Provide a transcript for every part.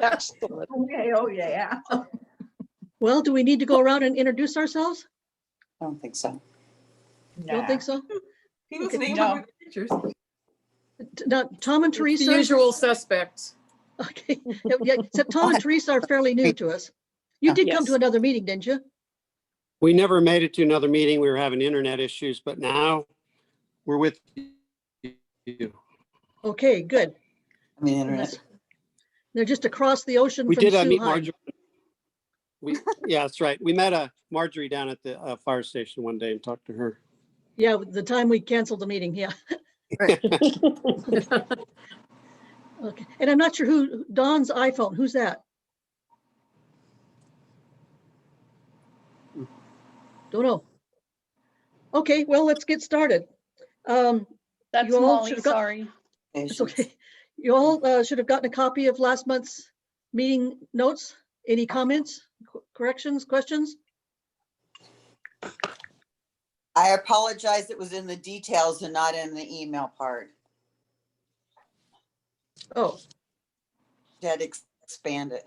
Excellent. Okay, oh, yeah. Well, do we need to go around and introduce ourselves? I don't think so. Don't think so? He was Okay, named no. with pictures. Now, Tom and The Teresa? usual suspects. Okay, yeah, except Tom and Teresa are fairly new to us. You did come to Yes. another meeting, didn't you? We never made it to another meeting. We were having internet issues, but now we're with you. Okay, good. I mean, internet. Unless- They're just across the ocean We from did Sioux meet High. Marjorie. Yeah, that's right. We met Marjorie down at the fire station one day and talked to her. Yeah, the time we canceled the meeting, yeah. Okay, and I'm not sure who, Don's iPhone, who's that? Don't know. Okay, well, let's get started. That's You all Molly, should've got- sorry. It's okay. You all should have gotten a copy of last month's meeting notes. Any comments, corrections, questions? I apologize. It was in the details and not in the email part. Oh, Had to expand it.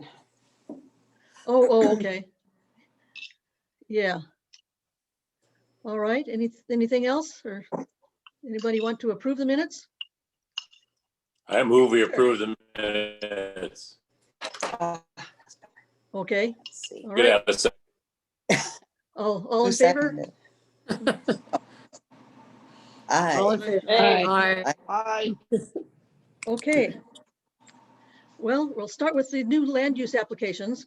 oh, okay. Yeah. All right, anything else, or anybody want to approve the minutes? I move we approve the minutes. Uh, Okay, let's see. all Good right, have a second. all Who in favor? seconded? All Aye. in favor? Aye. Aye. Okay. Well, we'll start with the new land use applications.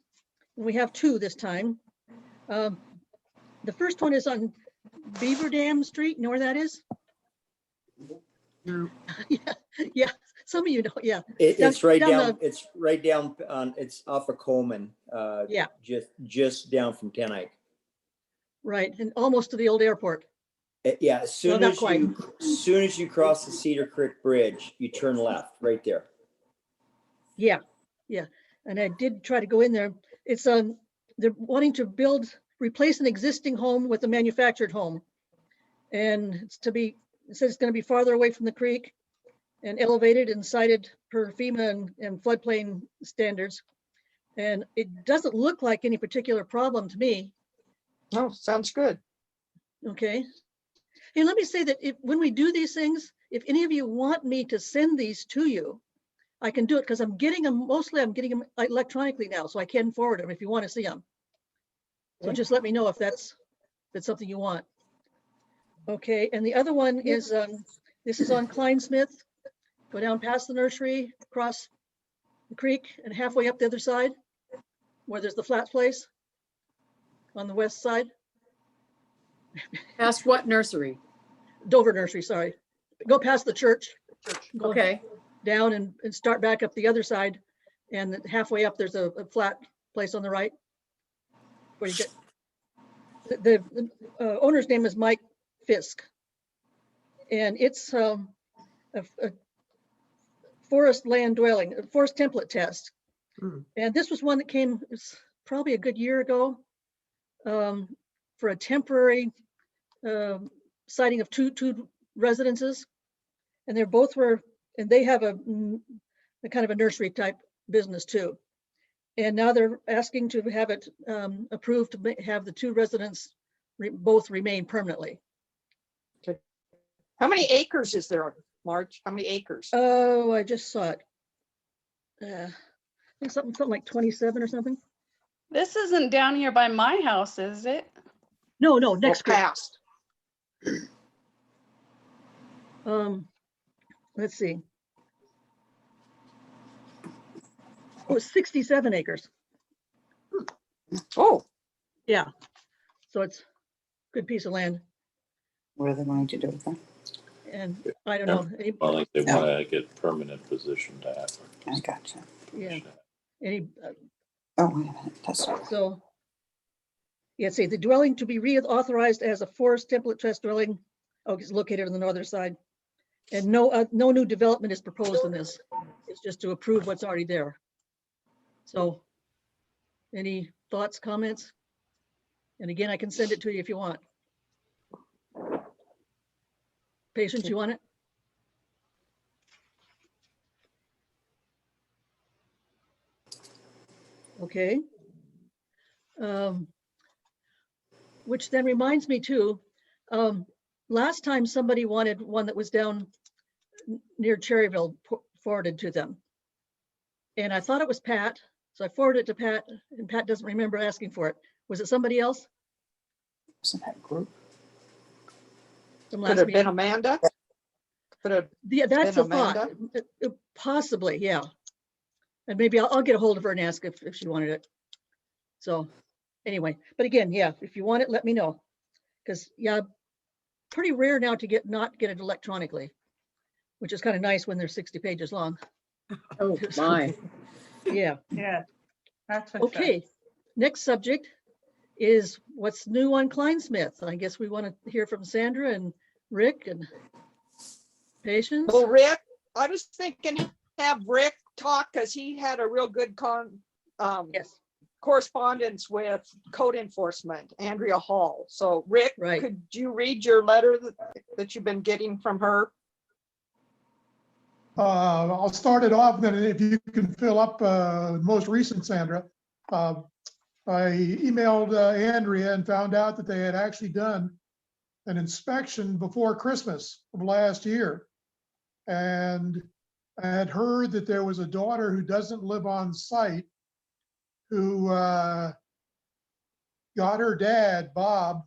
We have two this time. The first one is on Beaver Dam Street. You know where that is? No. Yeah, some of you know, yeah. It's right down down, it's right down on, it's off of Coleman. Yeah. Just down from Tenike. Right, and almost to the old airport. Yeah, as soon not as you cross the Cedar Creek Bridge, you turn left, right there. Yeah, yeah. And I did try to go in there. It's they're wanting to replace an existing home with a manufactured home. And it's it says it's going to be farther away from the creek and elevated and sited per FEMA and floodplain standards. And it doesn't look like any particular problem to me. Oh, sounds good. Okay. Hey, let me say that when we do these things, if any of you want me to send these to you, I can do it because I'm getting them, mostly I'm getting them electronically now, so I can forward them if you want to see them. So Okay. just let me know if that's something you want. Okay, and the other one is, this is on Kleinsmith. Go down past the nursery, across the creek and halfway up the other side, where there's the flat place on the west side. Past what nursery? Dover Nursery, sorry. Go past the church. Go Okay, down and start back up the other side. And then halfway up, there's a flat place on the right. Where you get, the owner's name is Mike Fisk. And it's a forest land dwelling, a forest template test. Hmm. And this was one that came probably a good year ago for a temporary siting of two residences. And they have a kind of a nursery type business too. And now they're asking to have it approved to have the two residents both remain permanently. how many acres is there, Marge? How many acres? Oh, I just saw it. I think something like 27 or something. This isn't down here by my house, is it? No, Oh, next creek. past. Let's see. Oh, it's 67 acres. Oh, Yeah. So it's a good piece of land. What are they going to do with that? And I don't know. Well, I think they want to get permanent position to have. I gotcha. Yeah. Oh, wait a minute. That's not. So. Yeah, see the dwelling to be reauthorized as a forest template test dwelling. Oh, it's located on the northern side. And no new development is proposed in this. It's just to approve what's already there. So any thoughts, comments? And again, I can send it to you if you want. Patience, you want it? Okay. Which then reminds me too, last time somebody wanted one that was down near Cherryville forwarded to them. And I thought it was Pat, so I forwarded it to Pat, and Pat doesn't remember asking for it. Was it somebody else Isn't that group? from Could last have been meeting? Amanda. Could have, Yeah, that's a been thought. Amanda? Possibly, yeah. And maybe I'll get a hold of her and ask if she wanted it. So anyway, but again, yeah, if you want it, let me know. Because yeah, pretty rare now to not get it electronically, which is kind of nice when they're 60 pages long. Oh, my. Yeah. Yeah, that's for Okay. Next subject is what's new on Kleinsmith. I guess we want to hear from Sandra and Rick and Patience. Well, Rick, I was thinking have Rick talk because he had a real good Yes, correspondence with code enforcement, Andrea Hall. So Rick, right. could you read your letter that you've been getting from her? I'll start it off, then if you can fill up most recent, Sandra. I emailed Andrea and found out that they had actually done an inspection before Christmas of last year. And I had heard that there was a daughter who doesn't live on site who got her dad, Bob,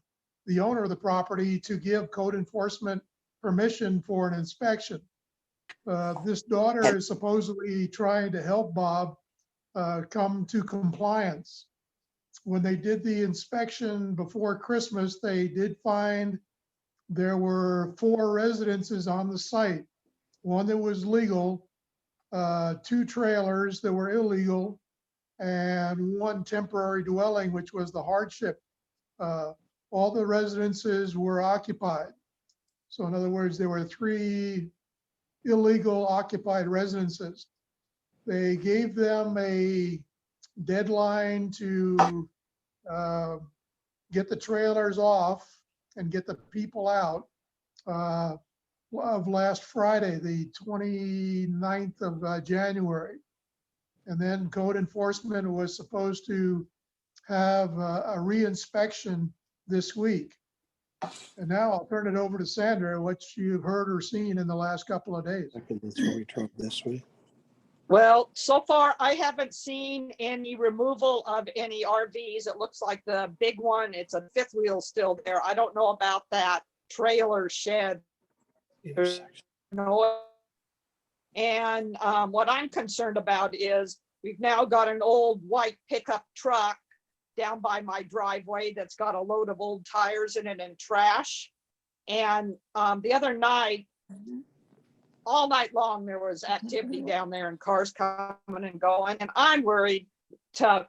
the owner of the property, to give code enforcement permission for an inspection. This daughter is supposedly trying to help Bob come to compliance. When they did the inspection before Christmas, they did find there were 4 residences on the site. One that was legal, 2 trailers that were illegal, and 1 temporary dwelling, which was the hardship. All the residences were occupied. So in other words, there were 3 illegal occupied residences. They gave them a deadline to get the trailers off and get the people out of last Friday, the 29th of January. And then code enforcement was supposed to have a re-inspection this week. And now I'll turn it over to Sandra, what you've heard or seen in the last couple of days. That's where we drove this way. Well, so far I haven't seen any removal of any RVs. It looks like the big one, it's a 5th wheel still there. I don't know about that trailer shed. Intersection. No. And what I'm concerned about is we've now got an old white pickup truck down by my driveway that's got a load of old tires in it and trash. And the other night, all night long, there was activity down there and cars coming and going. And I'm worried to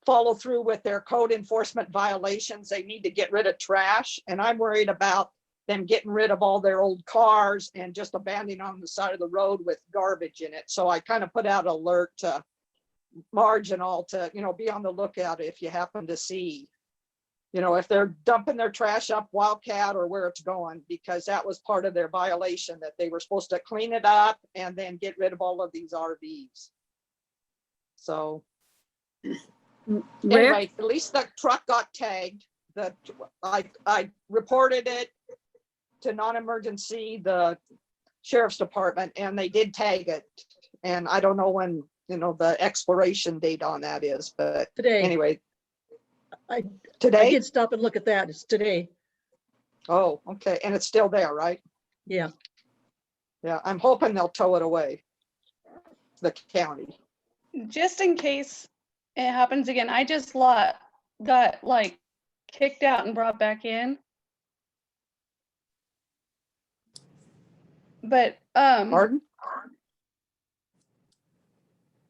follow through with their code enforcement violations. They need to get rid of trash. And I'm worried about them getting rid of all their old cars and just abandoning on the side of the road with garbage in it. So I kind of put out an alert to Marge and all to, be on the lookout if you happen to see, if they're dumping their trash up Wildcat or where it's going, because that was part of their violation, that they were supposed to clean it up and then get rid of all of these RVs. So anyway, at least the truck got tagged. I reported it to non-emergency, the sheriff's department, and they did tag it. And I don't know when, the expiration date on that is, but Today. anyway. I Today? did stop and look at that. It's today. Oh, okay. And it's still there, right? Yeah. Yeah, I'm hoping they'll tow it away, the county. Just in case it happens again, I just got like kicked out and brought back in. But Pardon?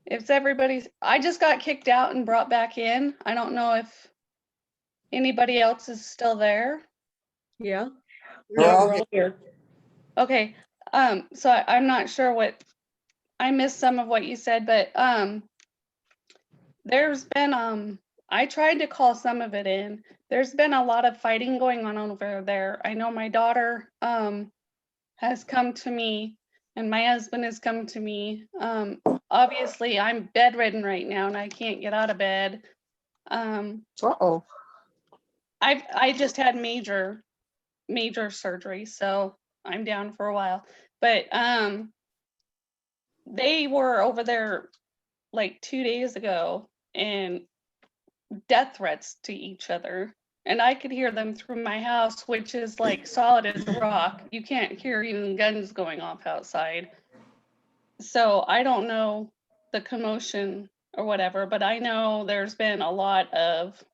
if everybody's, I just got kicked out and brought back in. I don't know if anybody else is still there. Yeah. We're all here. Okay, so I'm not sure what, I missed some of what you said, but there's been, I tried to call some of it in. There's been a lot of fighting going on over there. I know my daughter has come to me and my husband has come to me obviously I'm bedridden right now and I can't get out of bed. Uh-oh. I just had major surgery, so I'm down for a while. But they were over there like 2 days ago and death threats to each other. And I could hear them through my house, which is like solid as a rock. You can't hear even guns going off outside. So I don't know the commotion or whatever, but I know there's been a lot of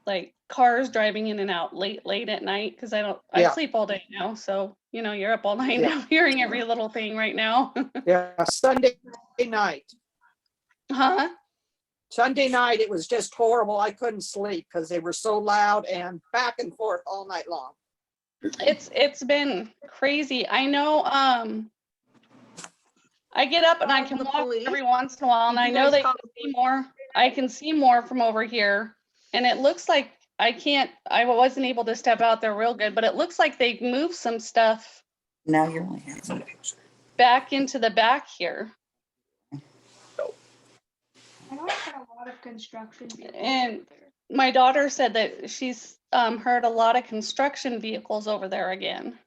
like cars driving in and out late at night, because I Yeah. sleep all day now. So, you know, you're up all night Yeah. now hearing every little thing right now. Yeah, Sunday night. Huh? Sunday night, it was just horrible. I couldn't sleep because they were so loud and back and forth all night long. It's been crazy. I know I get up and I can The walk police? every once in a while, and Did I you know guys they call can the see more. I can see more from over here, and it looks like I wasn't able to step out there real good, but it looks like they moved some stuff Now you're only having a picture. back into the back here. I know I've had a lot of construction vehicles And over there. my daughter said that she's heard a lot of construction vehicles over there again.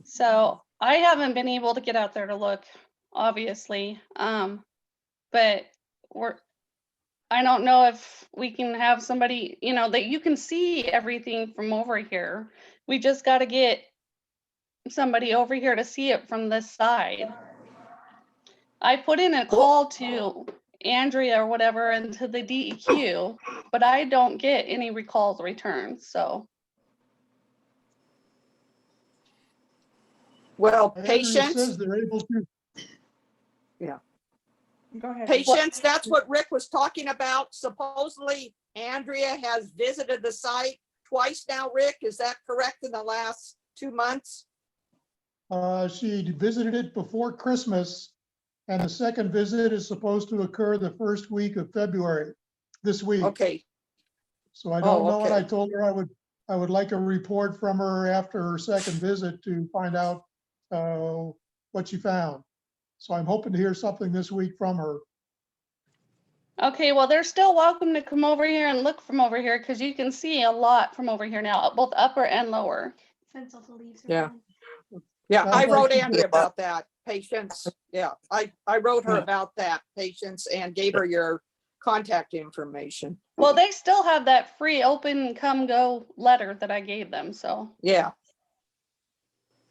So I haven't been able to get out there to look, obviously. But I don't know if we can have somebody, you know, that you can see everything from over here. We just got to get somebody over here to see it from this side. I put in a call to Andrea or whatever and to the DEQ, but I don't get any recalls returned. So Well, Andrea patience, says they're able to. Go ahead. patience, that's what Rick was talking about. Supposedly Andrea has visited the site twice now, Rick. Is that correct, in the last 2 months? She visited it before Christmas, and the second visit is supposed to occur the first week of February, this week. Okay, So I don't know, and I okay. told her I would like a report from her after her second visit to find out what she found. So I'm hoping to hear something this week from her. okay, well, they're still welcome to come over here and look from over here, because you can see a lot from over here now, both upper and lower. Since all the leaves are Yeah. gone. Yeah, I Sounds like wrote she's Andrea about that, patience. Yeah, I wrote her about that, patience, and gave her your contact information. Well, they still have that free open come go letter that I gave them. So Yeah,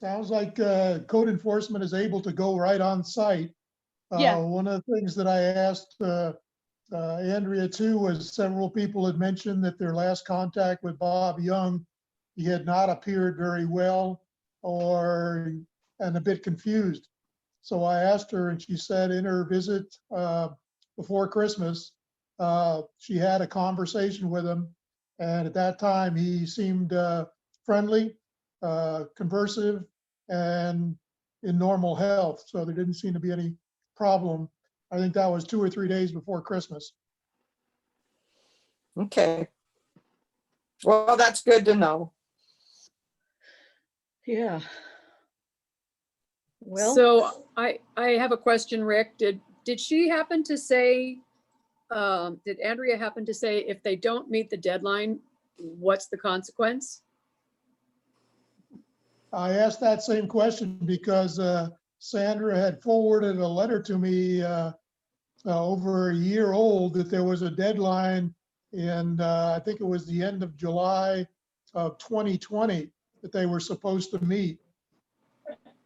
Sounds like code enforcement is able to go right on site. Yeah. One of the things that I asked Andrea too was several people had mentioned that their last contact with Bob Young, he had not appeared very well and a bit confused. So I asked her, and she said in her visit before Christmas, she had a conversation with him. And at that time, he seemed friendly, conversive, and in normal health. So there didn't seem to be any problem. I think that was 2 or 3 days before Christmas. okay. Well, that's good to know. Yeah. Well, So I have a question, Rick. Did she happen to say, did Andrea happen to say if they don't meet the deadline, what's the consequence? I asked that same question because Sandra had forwarded a letter to me over a year old that there was a deadline in, I think it was the end of July of 2020 that they were supposed to meet.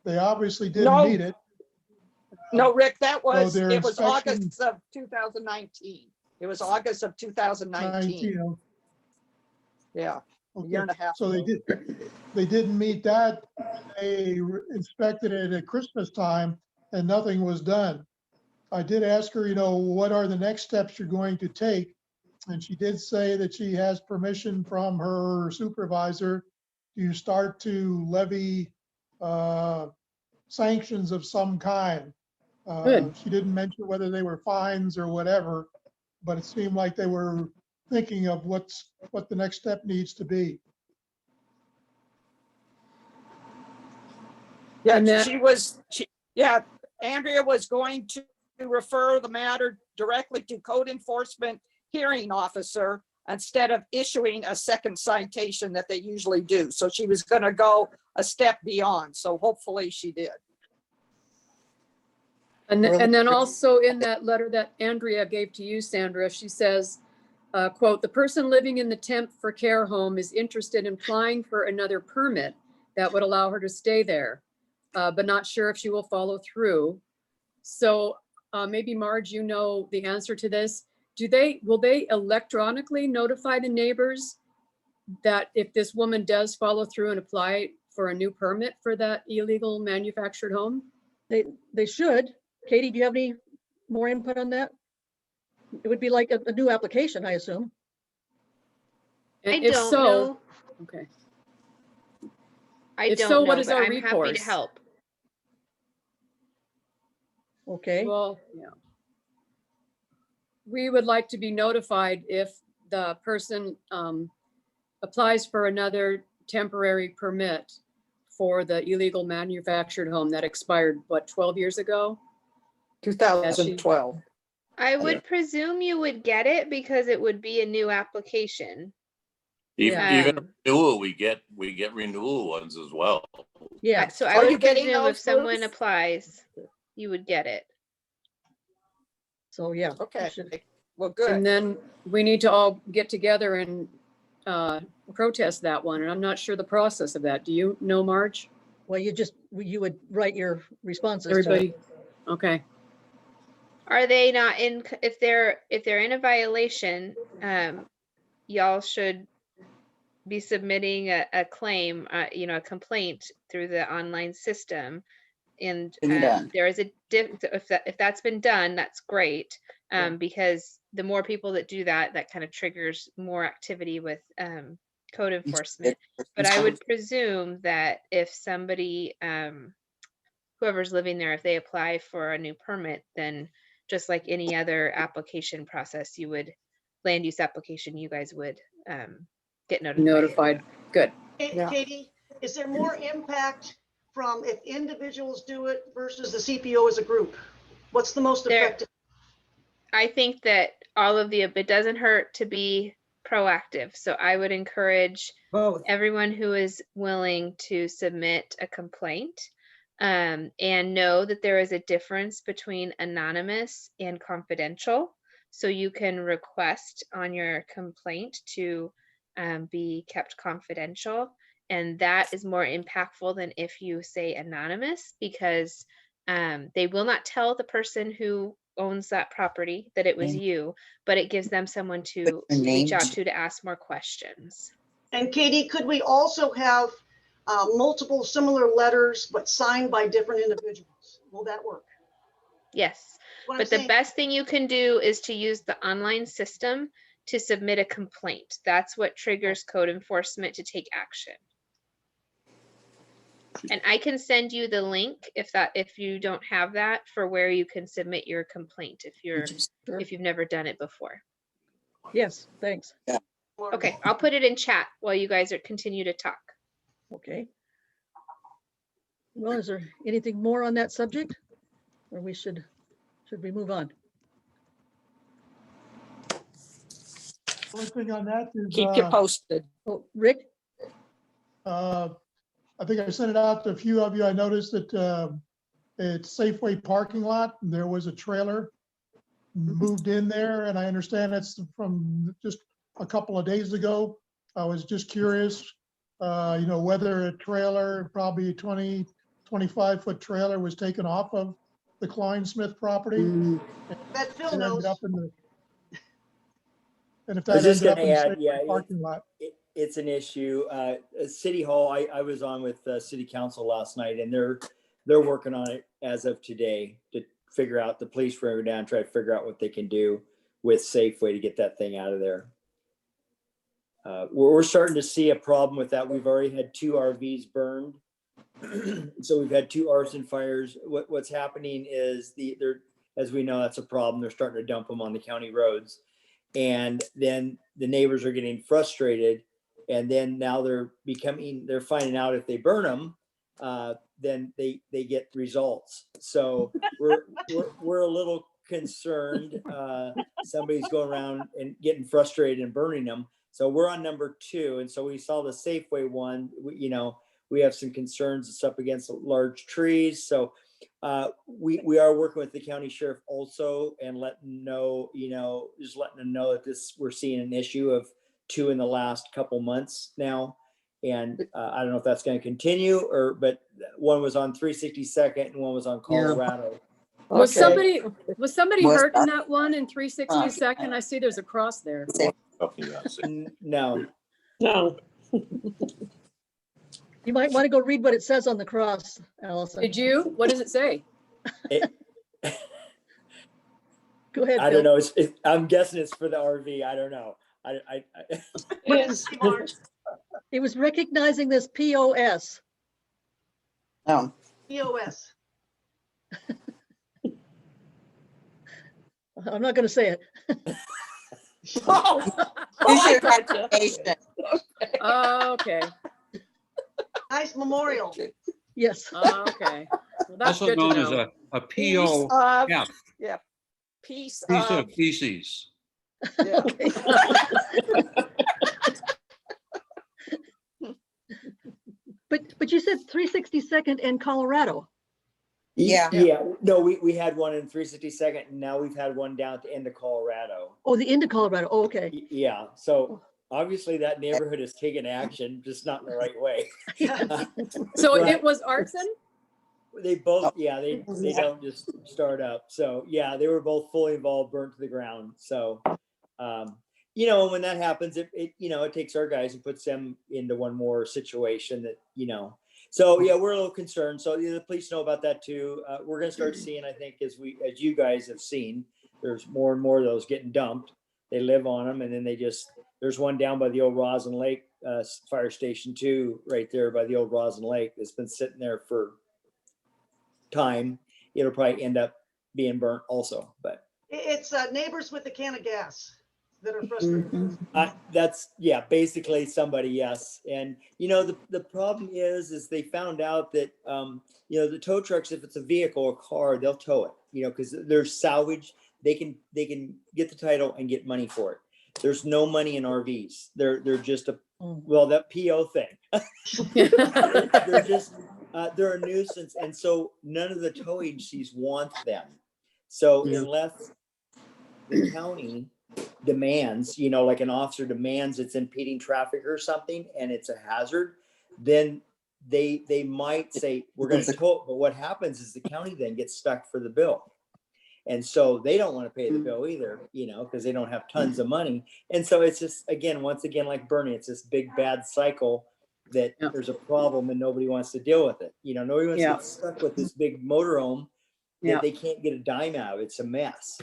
They obviously didn't No. meet it. No, Rick, it their was inspection- August of 2019. It was August of 2019. 19. Yeah, a Okay, year and a half so ago. they didn't meet that. They inspected it at Christmas time and nothing was done. I did ask her, what are the next steps you're going to take? And she did say that she has permission from her supervisor to start to levy sanctions of some kind. Good. She didn't mention whether they were fines or whatever, but it seemed like they were thinking of what the next step needs to be. Yeah, And that- yeah, Andrea was going to refer the matter directly to code enforcement hearing officer instead of issuing a second citation that they usually do. So she was going to go a step beyond. So hopefully she did. And then also in that letter that Andrea gave to you, Sandra, she says, quote, "The person living in the temp for care home is interested in applying for another permit that would allow her to stay there, but not sure if she will follow through." So maybe Marge, you know the answer to this. Will they electronically notify the neighbors that if this woman does follow through and apply for a new permit for that illegal manufactured home? They should. Katie, do you have any more input on that? It would be like a new application, I assume. And I if don't so, know. okay. I If don't so, know, what is but our I'm happy to recourse? help. Okay, Well, yeah. We would like to be notified if the person applies for another temporary permit for the illegal manufactured home that expired, what, 12 years ago? 2012. I would presume you would get it because it would be a new application. Yeah. Even renewal, we get renewal ones as well. yeah. So I Are you would getting presume if those, someone Bruce? applies, you would get it. So, yeah. Okay, should- well, And good. then we need to all get together and protest that one. And I'm not sure the process of that. Do you know, Marge? Well, you would write your responses. to- Everybody? Okay. Are they not in, if they're in a violation, y'all should be submitting a claim, a complaint through the online system. And Been done. there is if that's been done, that's great. Because the more people that do that, that kind of triggers more activity with code enforcement. But I would presume that if somebody, whoever's living there, if they apply for a new permit, then just like any other application process, land use application, you guys would get notified. Good. Yeah. Katie, is there more impact from if individuals do it versus the CPO as a group? What's the most effective? I think that all of it doesn't hurt to be proactive. So I would encourage Both. everyone who is willing to submit a complaint, and know that there is a difference between anonymous and confidential. So you can request on your complaint to be kept confidential. And that is more impactful than if you say anonymous, because they will not tell the person who owns that property that it was you, but it gives them someone to reach out to ask more questions. And Katie, could we also have multiple similar letters, but signed by different individuals? Will that work? Yes, What I'm but the saying- best thing you can do is to use the online system to submit a complaint. That's what triggers code enforcement to take action. And I can send you the link if you don't have that, for where you can submit your complaint if you've never done it before. Yes, thanks. Okay, I'll put it in chat while you guys continue to talk. Okay. Well, is there anything more on that subject? Or should we move on? Only thing on that is, Keep you posted. Oh, Rick? I think I sent it out to a few of you. I noticed that it's Safeway parking lot. And there was a trailer moved in there, and I understand it's from just a couple of days ago. I was just curious, whether a trailer, probably a 25-foot trailer, was taken off of the Klein-Smith property. That Phil It ended knows. up in the- And if I was that just ended up gonna in the add, Safeway yeah, parking lot. it's an issue. City Hall, I was on with City Council last night, and they're working on it as of today to figure out, the police were down, try to figure out what they can do with Safeway to get that thing out of there. We're starting to see a problem with that. We've already had 2 RVs burned. So we've had 2 arson fires. What's happening is as we know, that's a problem. They're starting to dump them on the county roads. And then the neighbors are getting frustrated. And then now they're finding out if they burn them, then they get results. So we're a little concerned. Somebody's going around and getting frustrated and burning them. So we're on number 2. And so we saw the Safeway one, we have some concerns. It's up against large trees. So we are working with the county sheriff also and letting know, just letting them know that we're seeing an issue of 2 in the last couple months now. And I don't know if that's going to continue but one was on 362nd and one was on Colorado. Was Okay. somebody hurt in that one in 362nd? I see there's a cross there. No. No. You might want to go read what it says on the cross, Allison. Did you? What does it say? Go ahead, I Bill. don't know. I'm guessing it's for the RV. I don't know. It was recognizing this POS. Oh, POS. I'm not going to say it. Oh, use your I gotcha. imagination. Okay. Nice memorial. Yes. Okay. Well, that's Also good to known as know. a Piece PO, of, yeah, yeah, piece piece of, of feces. yeah. Okay. But you said 362nd and Colorado. Yeah. No, we had one in 362nd and now we've had one down at the end of Colorado. Oh, the end of Colorado. Oh, okay. Yeah. So obviously that neighborhood has taken action, just not in the right way. So Right. it was arson? They both, they don't just start up. So yeah, they were both fully involved, burnt to the ground. So, when that happens, it takes our guys and puts them into one more situation that, so yeah, we're a little concerned. So the police know about that too. We're going to start seeing, I think, as you guys have seen, there's more and more of those getting dumped. They live on them. And then there's one down by the old Rosin Lake fire station too, right there by the old Rosin Lake that's been sitting there for time. It'll probably end up being burnt also, but It's neighbors with a can of gas that are frustrated. that's basically somebody. Yes. And the problem is they found out that the tow trucks, if it's a vehicle or car, they'll tow it, because they're salvage. They can get the title and get money for it. There's no money in RVs. They're just that PO thing. They're just they're a nuisance, and so none of the tow agencies want them. So unless the county demands, like an officer demands it's impeding traffic or something and it's a hazard, then they might say we're going to tow it. But what happens is the county then gets stuck for the bill. And so they don't want to pay the bill either, because they don't have tons of money. And so it's just, once again, like burning, it's this big bad cycle that there's a problem and nobody wants to deal with it. Nobody wants to get stuck with this big motorhome that they can't get a dime out of. It's a mess.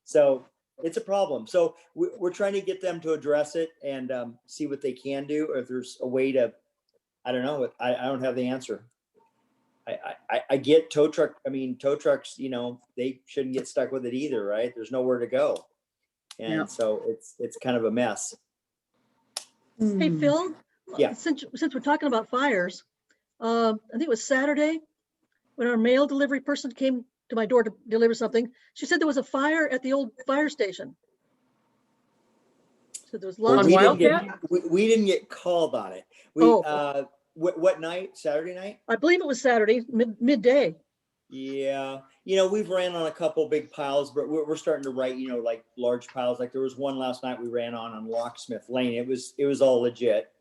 So it's a problem. So we're trying to get them to address it and see what they can do, or if there's a way to, I don't know. I don't have the answer. I get tow trucks, they shouldn't get stuck with it either, right? There's nowhere to go. And so it's kind of a mess. Hey, Phil. Yeah. Since we're talking about fires, I think it was Saturday when our mail delivery person came to my door to deliver something. She said there was a fire at the old fire station. So there was lots we didn't get called on it. What night? Saturday night? I believe it was Saturday, midday. Yeah. We've ran on a couple big piles, but we're starting to write, like large piles. Like there was one last night we ran on Locksmith Lane. It was all legit.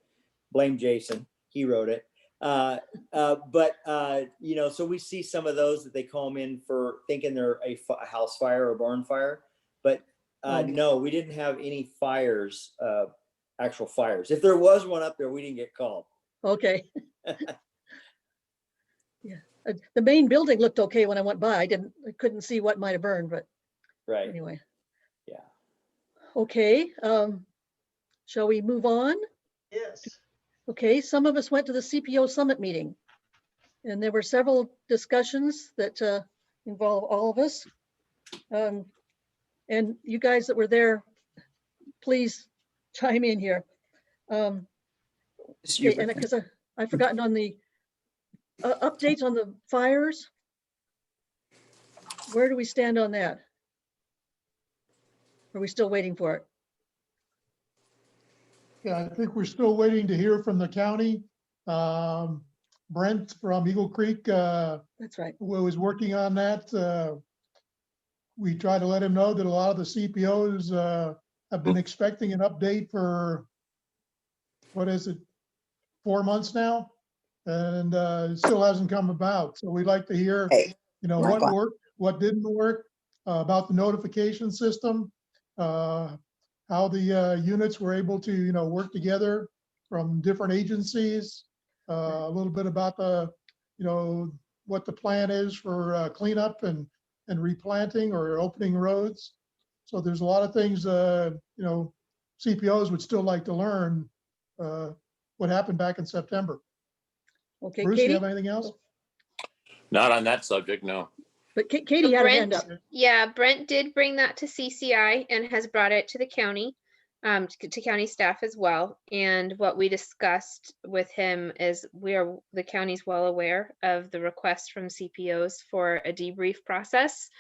Blame Jason. He wrote it. So we see some of those that they call them in for thinking they're a house fire or barn fire. But no, we didn't have any fires, actual fires. If there was one up there, we didn't get called. Okay. Yeah, the main building looked okay when I went by. I couldn't see what might have burned, but right. Anyway. Yeah. Okay. Shall we move on? Yes. Okay. Some of us went to the CPO Summit meeting, and there were several discussions that involve all of us. And you guys that were there, please chime in here. Okay, and because I've forgotten on the Updates on the fires? Where do we stand on that? Are we still waiting for it? Yeah, I think we're still waiting to hear from the county. Brent from Eagle Creek That's right. was working on that. We tried to let him know that a lot of the CPOs have been expecting an update for, what is it, 4 months now? And it still hasn't come about. So we'd like to hear, Hey, what worked, what didn't work, about the notification system, how the units were able to, work together from different agencies, a little bit about the, what the plan is for cleanup and replanting or opening roads. So there's a lot of things, CPOs would still like to learn what happened back in September. Okay, Bruce, do you Katie? have anything else? Not on that subject, no. But Katie had her hand up. Yeah, Brent did bring that to CCI and has brought it to the county, to county staff as well. And what we discussed with him is the county's well aware of the request from CPOs for a debrief process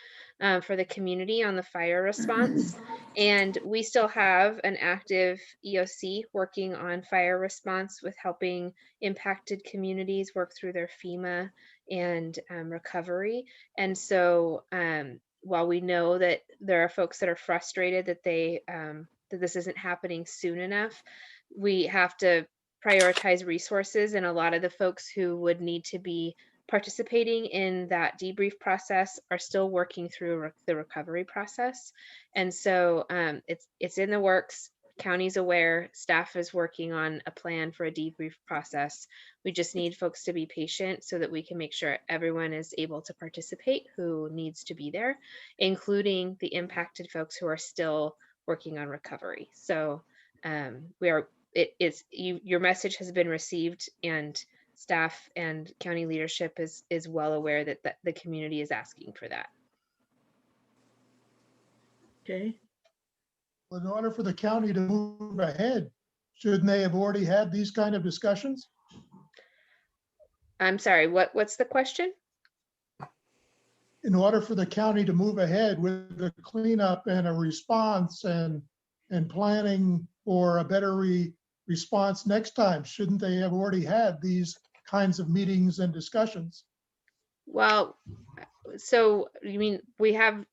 for the community on the fire response. And we still have an active EOC working on fire response with helping impacted communities work through their FEMA and recovery. And so while we know that there are folks that are frustrated that that this isn't happening soon enough, we have to prioritize resources, and a lot of the folks who would need to be participating in that debrief process are still working through the recovery process. And so it's in the works. County's aware, staff is working on a plan for a debrief process. We just need folks to be patient so that we can make sure everyone is able to participate who needs to be there, including the impacted folks who are still working on recovery. So your message has been received, and staff and county leadership is well aware that the community is asking for that. Okay. Well, in order for the county to move ahead, shouldn't they have already had these kind of discussions? I'm sorry, what's the question? In order for the county to move ahead with the cleanup and a response and planning for a better response next time, shouldn't they have already had these kinds of meetings and discussions? Well, so you mean we haven't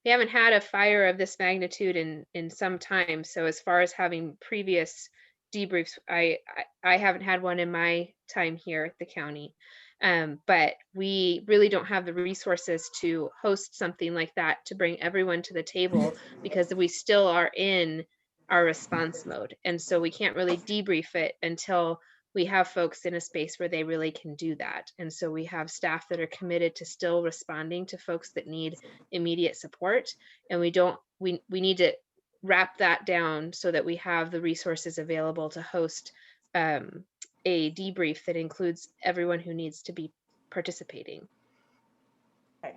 had a fire of this magnitude in some time. So as far as having previous debriefs, I haven't had one in my time here at the county. But we really don't have the resources to host something like that to bring everyone to the table, because we still are in our response mode. And so we can't really debrief it until we have folks in a space where they really can do that. And so we have staff that are committed to still responding to folks that need immediate support. And we need to wrap that down so that we have the resources available to host a debrief that includes everyone who needs to be participating. Okay.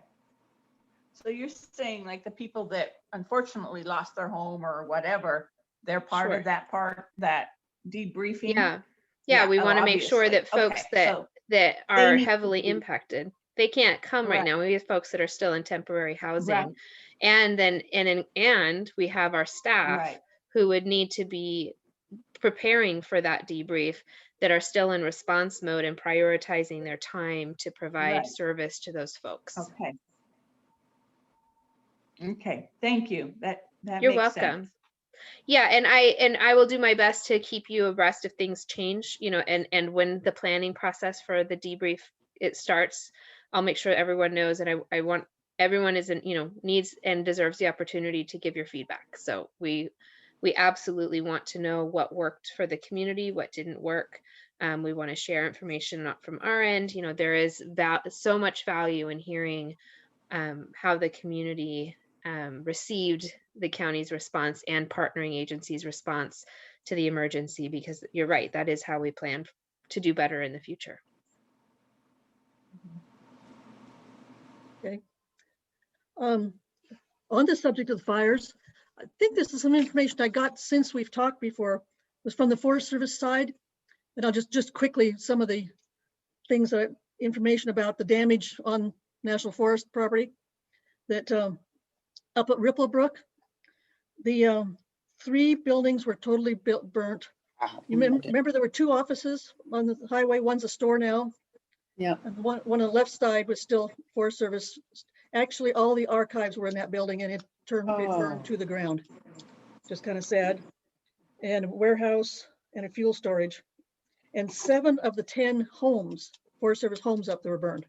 So you're saying like the people that unfortunately lost their home or whatever, they're part Sure. of that debriefing? Yeah, we want to make sure that folks that are heavily impacted, they can't come right now. We have folks that are still in temporary housing. Right. And then and we have our staff who would need to be preparing for that debrief, that are still in response mode and prioritizing their time to provide service to those folks. Okay, thank you. That You're makes welcome. sense. Yeah, and I will do my best to keep you abreast if things change, and when the planning process for the debrief it starts, I'll make sure everyone knows, and I want everyone needs and deserves the opportunity to give your feedback. So we absolutely want to know what worked for the community, what didn't work. We want to share information not from our end. There is so much value in hearing how the community received the county's response and partnering agencies' response to the emergency, because you're right, that is how we plan to do better in the future. Okay. On the subject of the fires, I think this is some information I got since we've talked before. It was from the Forest Service side, and I'll just quickly, some of the things that information about the damage on National Forest property that up at Ripplebrook, the 3 buildings were totally burnt. You remember there were 2 offices on the highway. One's a store now. Yeah. And one on the left side was still Forest Service. Actually, all the archives were in that building and it burned to the ground. Just kind of sad. And a warehouse and a fuel storage. And 7 of the 10 homes, Forest Service homes up there were burned.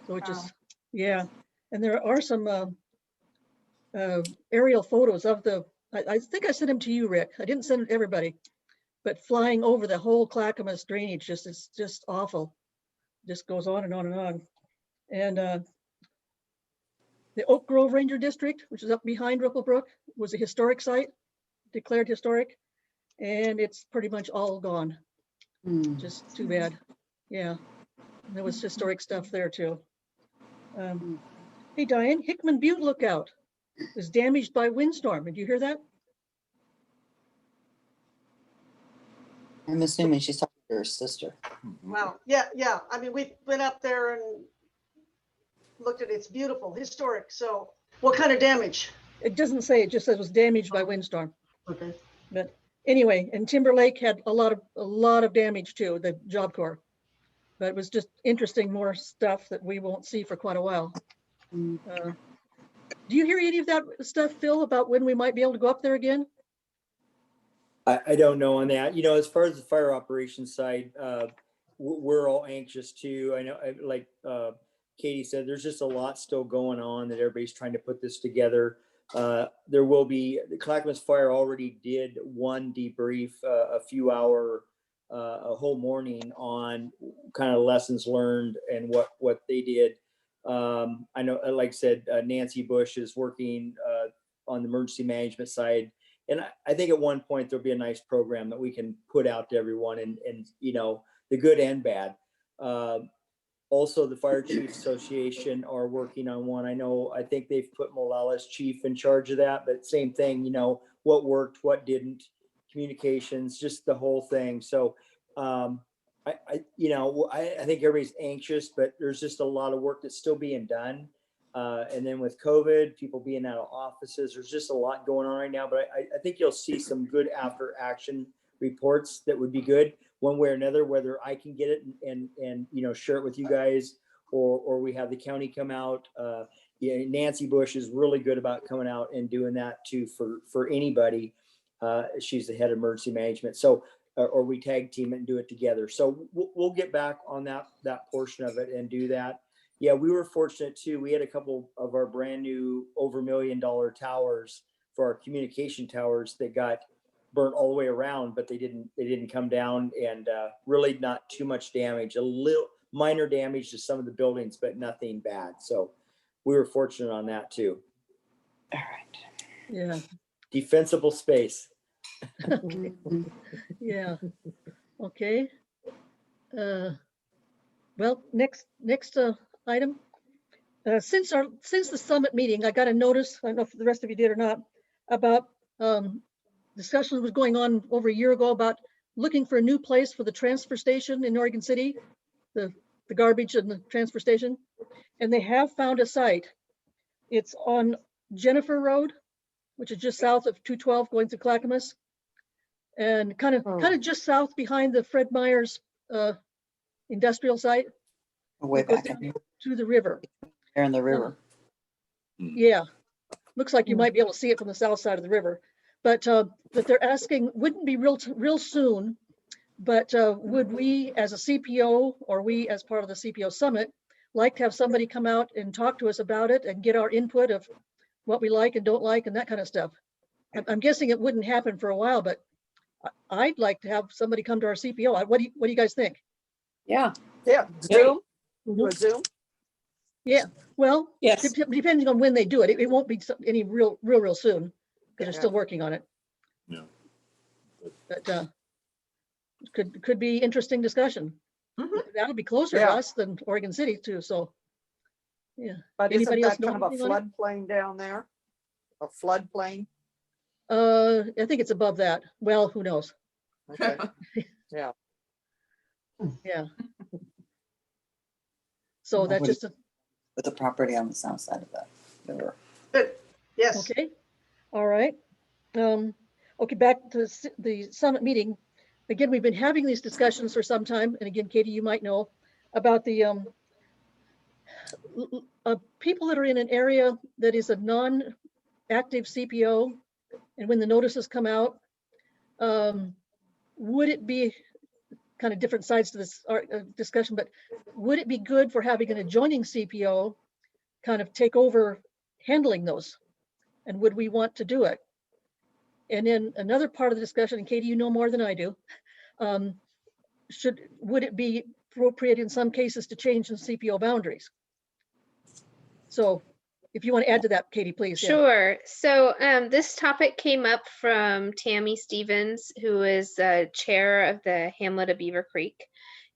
So it just, yeah. And there are some aerial photos of I think I sent them to you, Rick. I didn't send it to everybody, but flying over the whole Clackamas drainage, it's just awful. Just goes on and on and on. And the Oak Grove Ranger District, which is up behind Ripplebrook, was a historic site, declared historic, and it's pretty much all gone. Just too bad. Yeah, there was historic stuff there too. Hey, Diane, Hickman Butte Lookout was damaged by windstorm. Did you hear that? I'm assuming she's talking to her sister. Wow. Yeah, yeah. I mean, we went up there and looked at it. It's beautiful, historic. So what kind of damage? It doesn't say, it just says it was damaged by windstorm. Okay. But anyway, and Timberlake had a lot of damage too, the Job Corps. But it was just interesting, more stuff that we won't see for quite a while. Do you hear any of that stuff, Phil, about when we might be able to go up there again? I don't know on that. You know, as far as the fire operations side, we're all anxious too. I know, like Katie said, there's just a lot still going on that everybody's trying to put this together. There will be, the Clackamas Fire already did one debrief, a few hour, a whole morning on kind of lessons learned and what they did. I know, like I said, Nancy Bush is working on the emergency management side. And I think at one point there'll be a nice program that we can put out to everyone and you know, the good and bad. Also, the Fire Chiefs Association are working on one. I think they've put Molal's chief in charge of that, but same thing, you know, what worked, what didn't, communications, just the whole thing. So I think everybody's anxious, but there's just a lot of work that's still being done. And then with COVID, people being out of offices, there's just a lot going on right now, but I think you'll see some good after action reports that would be good one way or another, whether I can get it and you know, share it with you guys or we have the county come out. Yeah, Nancy Bush is really good about coming out and doing that too for anybody. She's the head of emergency management. So, or we tag team it and do it together. So we'll get back on that portion of it and do that. Yeah, we were fortunate too. We had a couple of our brand new over $1 million towers for our communication towers that got burnt all the way around, but they didn't come down, and really not too much damage. A little minor damage to some of the buildings, but nothing bad. So we were fortunate on that too. All right. Yeah. Defensible space. Okay. Yeah. Okay. Well, next item. Since the summit meeting, I got a notice, I don't know if the rest of you did or not, about discussion was going on over a year ago about looking for a new place for the transfer station in Oregon City, the garbage and the transfer station. And they have found a site. It's on Jennifer Road, which is just south of 212 going through Clackamas. And kind of just south behind the Fred Meyer's industrial site. Way It goes back in here. to the river. There in the river. Yeah, looks like you might be able to see it from the south side of the river, but that they're asking, wouldn't be real soon, but would we as a CPO or we as part of the CPO Summit like to have somebody come out and talk to us about it and get our input of what we like and don't like and that kind of stuff. I'm guessing it wouldn't happen for a while, but I'd like to have somebody come to our CPO. What do you guys think? Yeah. Yeah, Zoom, do a Zoom. Yeah, well, Yes. depending on when they do it, it won't be any real soon because they're still working on it. Yeah. But could be interesting discussion. That'll be closer to us than Oregon City too. So, yeah. But isn't Anybody else that kind know of a anything on floodplain down there? A floodplain? I think it's above that. Well, who knows? Okay. Yeah. Yeah. So that's just a, With the property on the south side of that river. Good, yes. okay, all right. Okay, back to the summit meeting. Again, we've been having these discussions for some time, and again, Katie, you might know about the people that are in an area that is a non-active CPO, and when the notices come out, would it be kind of different sides to this discussion, but would it be good for having an adjoining CPO kind of take over handling those? And would we want to do it? And then another part of the discussion, and Katie, you know more than I do, would it be appropriate in some cases to change the CPO boundaries? So if you want to add to that, Katie, please. Yeah. Sure. So this topic came up from Tammy Stevens, who is chair of the Hamlet of Beaver Creek.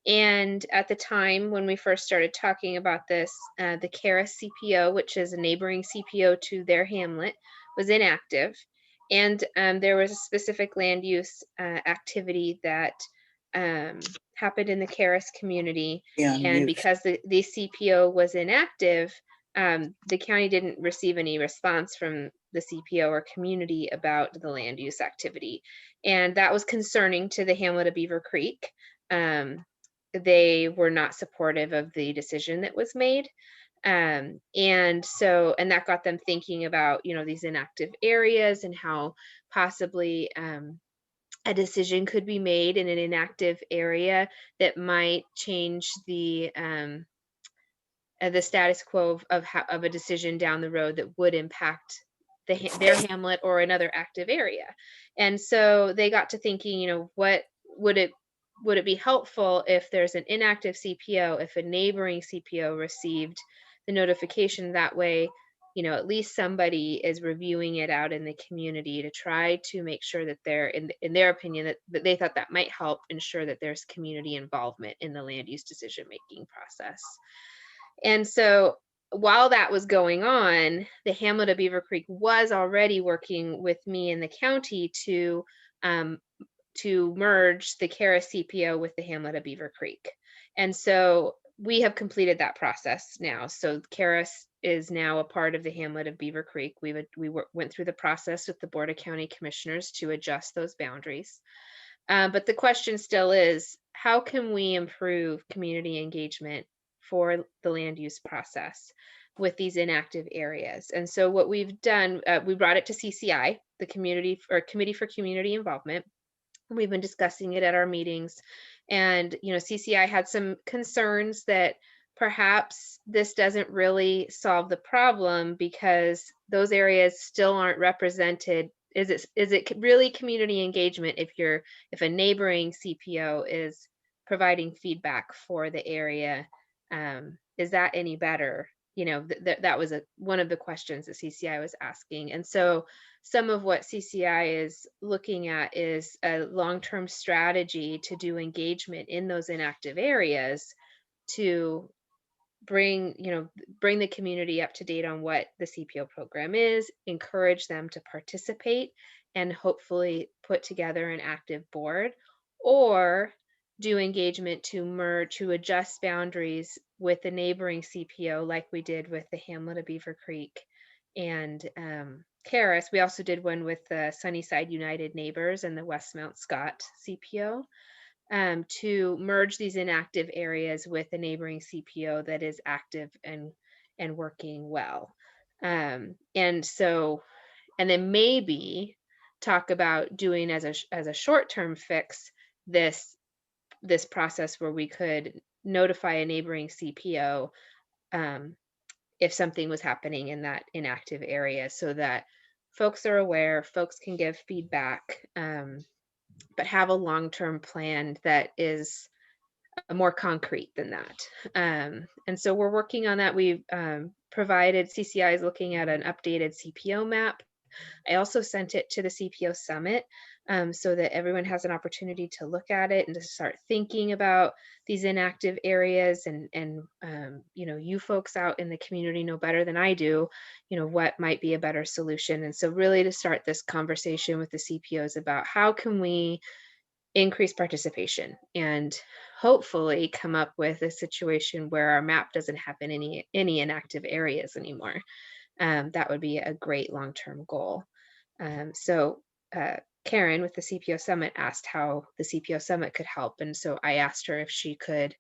And at the time when we first started talking about this, the Karis CPO, which is a neighboring CPO to their hamlet, was inactive. And there was a specific land use activity that happened in the Karis community. Yeah, And because the CPO was inactive, the county didn't receive any response from the CPO or community about the land use activity. And that was concerning to the Hamlet of Beaver Creek. They were not supportive of the decision that was made. And that got them thinking about, these inactive areas and how possibly a decision could be made in an inactive area that might change the status quo of a decision down the road that would impact their hamlet or another active area. And so they got to thinking, what would it be helpful if there's an inactive CPO, if a neighboring CPO received the notification that way, at least somebody is reviewing it out in the community to try to make sure that they're, in their opinion, that they thought that might help ensure that there's community involvement in the land use decision-making process. And so while that was going on, the Hamlet of Beaver Creek was already working with me in the county to merge the Karis CPO with the Hamlet of Beaver Creek. And so we have completed that process now. So Karis is now a part of the Hamlet of Beaver Creek. We went through the process with the Board of County Commissioners to adjust those boundaries. But the question still is, how can we improve community engagement for the land use process with these inactive areas? And so what we've done, we brought it to CCI, the Committee for Community Involvement. We've been discussing it at our meetings, and CCI had some concerns that perhaps this doesn't really solve the problem because those areas still aren't represented. Is it really community engagement if a neighboring CPO is providing feedback for the area? Is that any better? That was one of the questions that CCI was asking. And so some of what CCI is looking at is a long-term strategy to do engagement in those inactive areas to bring the community up to date on what the CPO program is, encourage them to participate, and hopefully put together an active board, or do engagement to adjust boundaries with the neighboring CPO like we did with the Hamlet of Beaver Creek and Karis. We also did one with the Sunnyside United Neighbors and the West Mount Scott CPO to merge these inactive areas with a neighboring CPO that is active and working well. And then maybe talk about doing as a short-term fix this process where we could notify a neighboring CPO if something was happening in that inactive area, so that folks are aware, folks can give feedback, but have a long-term plan that is more concrete than that. And so we're working on that. We've provided, CCI is looking at an updated CPO map. I also sent it to the CPO Summit so that everyone has an opportunity to look at it and to start thinking about these inactive areas. And you folks out in the community know better than I do, what might be a better solution. And so really to start this conversation with the CPOs about how can we increase participation and hopefully come up with a situation where our map doesn't have any inactive areas anymore. That would be a great long-term goal. So Karen with the CPO Summit asked how the CPO Summit could help. And so I asked her if she could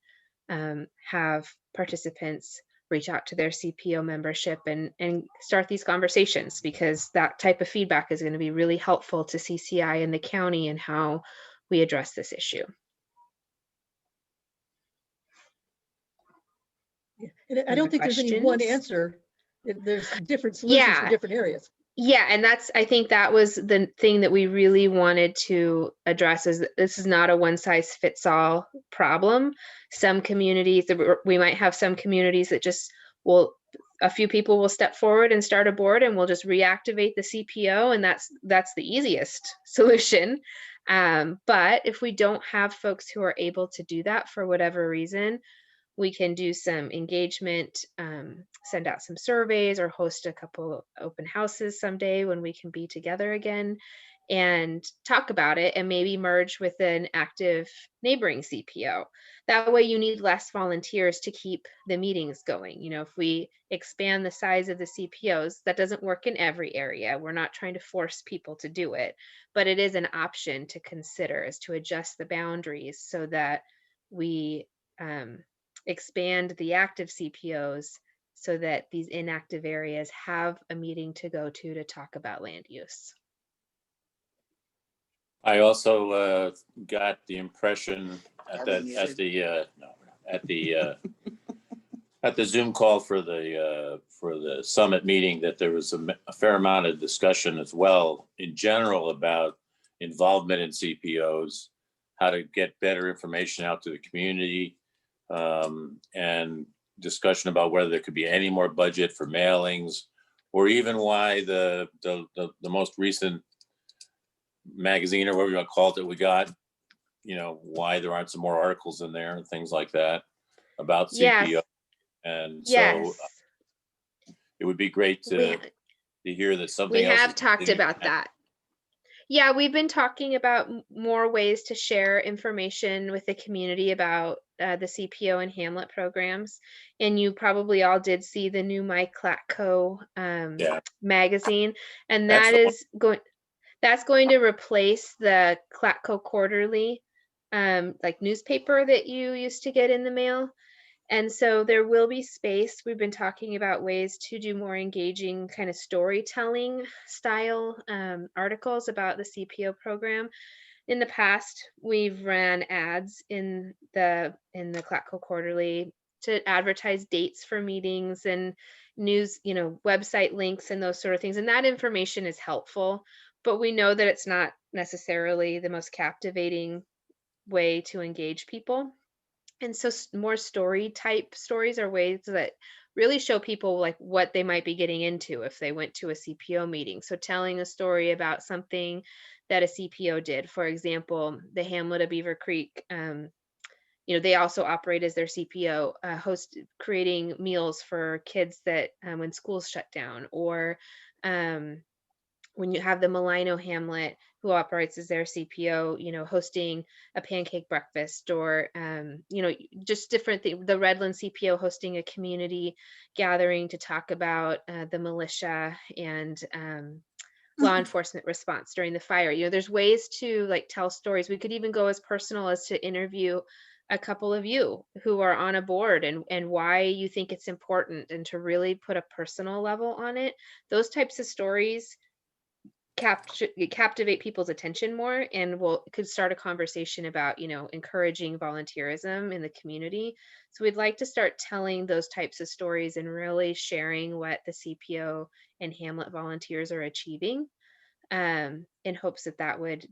have participants reach out to their CPO membership and start these conversations, because that type of feedback is going to be really helpful to CCI and the county and how we address this issue. Yeah. And I Other don't think there's any one questions? answer. There's different solutions for Yeah. different areas. Yeah, and I think that was the thing that we really wanted to address, is that this is not a one size fits all problem. Some communities, we might have some communities that just a few people will step forward and start a board and we'll just reactivate the CPO, and that's the easiest solution. But if we don't have folks who are able to do that for whatever reason, we can do some engagement, send out some surveys, or host a couple open houses someday when we can be together again and talk about it, and maybe merge with an active neighboring CPO. That way you need less volunteers to keep the meetings going. You know, if we expand the size of the CPOs, that doesn't work in every area. We're not trying to force people to do it, but it is an option to consider, is to adjust the boundaries so that we expand the active CPOs so that these inactive areas have a meeting to go to talk about land use. I also got the impression at the Zoom call for the summit meeting that there was a fair amount of discussion as well in general about involvement in CPOs, how to get better information out to the community, and discussion about whether there could be any more budget for mailings, or even why the most recent magazine, or whatever you want to call it, that we got, you know, why there aren't some more articles in there and things like that about CPO. Yes. And Yes. so it would be great to hear that something We else have is talked happening. about that. Yeah, we've been talking about more ways to share information with the community about the CPO and Hamlet programs. And you probably all did see the new My Clatco magazine, and that's going to replace the Clatco Quarterly like newspaper that you used to get in the mail. And so there will be space. We've been talking about ways to do more engaging kind of storytelling style articles about the CPO program. In the past, we've ran ads in the Clatco Quarterly to advertise dates for meetings and news, you know, website links and those sort of things. And that information is helpful, but we know that it's not necessarily the most captivating way to engage people. And so more story type stories are ways that really show people like what they might be getting into if they went to a CPO meeting. So telling a story about something that a CPO did. For example, the Hamlet of Beaver Creek, you know, they also operate as their CPO, creating meals for kids that when schools shut down, or when you have the Malino Hamlet, who operates as their CPO, you know, hosting a pancake breakfast, or, you know, just different things. The Redland CPO hosting a community gathering to talk about the militia and law enforcement response during the fire. You know, there's ways to like tell stories. We could even go as personal as to interview a couple of you who are on a board and why you think it's important, and to really put a personal level on it. Those types of stories captivate people's attention more, and could start a conversation about, you know, encouraging volunteerism in the community. So we'd like to start telling those types of stories and really sharing what the CPO and Hamlet volunteers are achieving, in hopes that would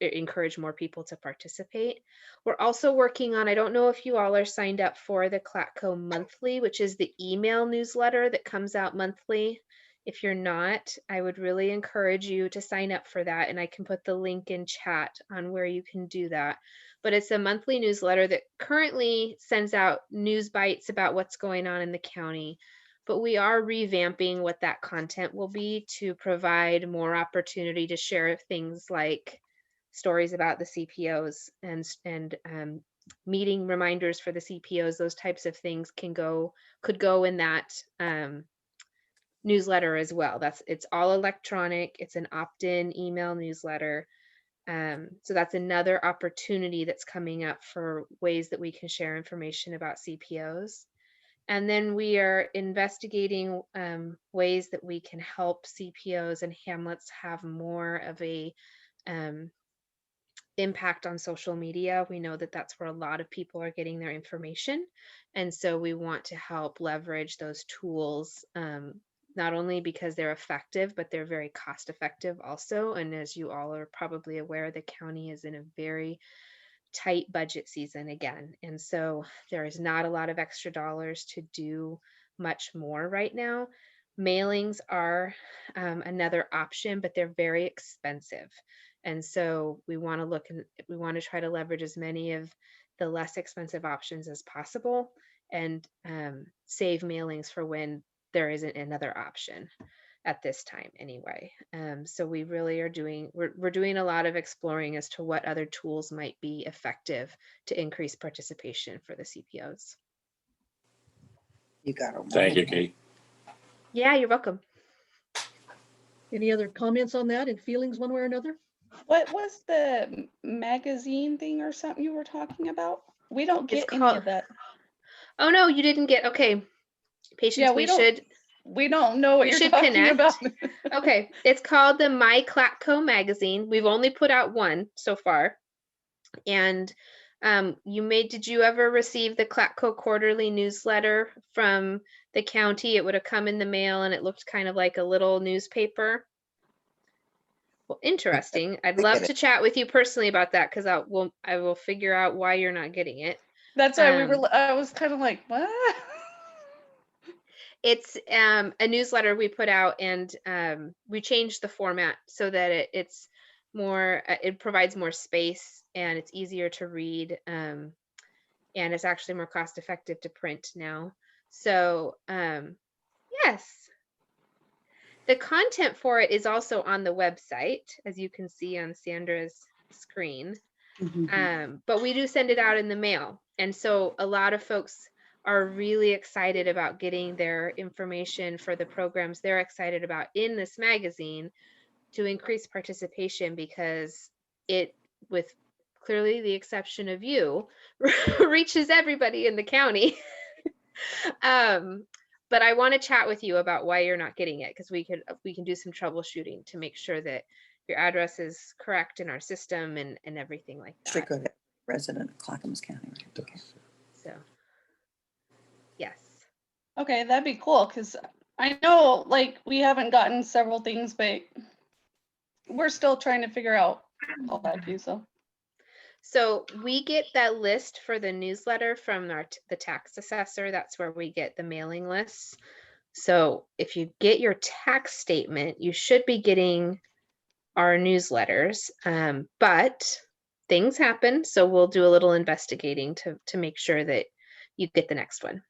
encourage more people to participate. We're also working on, I don't know if you all are signed up for the Clatco Monthly, which is the email newsletter that comes out monthly. If you're not, I would really encourage you to sign up for that, and I can put the link in chat on where you can do that. But it's a monthly newsletter that currently sends out news bites about what's going on in the county, but we are revamping what that content will be to provide more opportunity to share things like stories about the CPOs and meeting reminders for the CPOs, those types of things could go in that newsletter as well. It's all electronic. It's an opt-in email newsletter. So that's another opportunity that's coming up for ways that we can share information about CPOs. And then we are investigating ways that we can help CPOs and hamlets have more of a impact on social media. We know that that's where a lot of people are getting their information. And so we want to help leverage those tools, not only because they're effective, but they're very cost effective also. And as you all are probably aware, the county is in a very tight budget season again. And so there is not a lot of extra dollars to do much more right now. Mailings are another option, but they're very expensive. And so we want to we want to try to leverage as many of the less expensive options as possible and save mailings for when there isn't another option at this time anyway. So we really are we're doing a lot of exploring as to what other tools might be effective to increase participation for the CPOs. You got it. Thank you, Kate. Yeah, you're welcome. Any other comments on that and feelings one way or another? What was the magazine thing or something you were talking about? We don't It's get any called- of that. Oh no, you didn't get, okay. Patience, Yeah, we don't know what we you're should talking connect. about. Okay, it's called the My Clatco magazine. We've only put out one so far. And did you ever receive the Clatco quarterly newsletter from the county? It would have come in the mail and it looked kind of like a little newspaper. Well, interesting. I'd We love get to chat with you personally about that because I will figure out why you're not getting it. That's why I was kind of like, what? It's a newsletter we put out, and we changed the format so that it's more, it provides more space and it's easier to read, and it's actually more cost effective to print now. So yes, the content for it is also on the website, as you can see on Sandra's screen. But we do send it out in the mail, and so a lot of folks are really excited about getting their information for the programs they're excited about in this magazine to increase participation, because it, with clearly the exception of you, reaches everybody in the county. But I want to chat with you about why you're not getting it, because we can do some troubleshooting to make sure that your address is correct in our system and everything like that. Should go to resident of Clackamas County. Right? Okay. So yes. Okay, that'd be cool, because I know like we haven't gotten several things, but we're still trying to figure out all that too. So we get that list for the newsletter from the tax assessor. That's where we get the mailing lists. So if you get your tax statement, you should be getting our newsletters. But things happen, so we'll do a little investigating to make sure that you get the next one.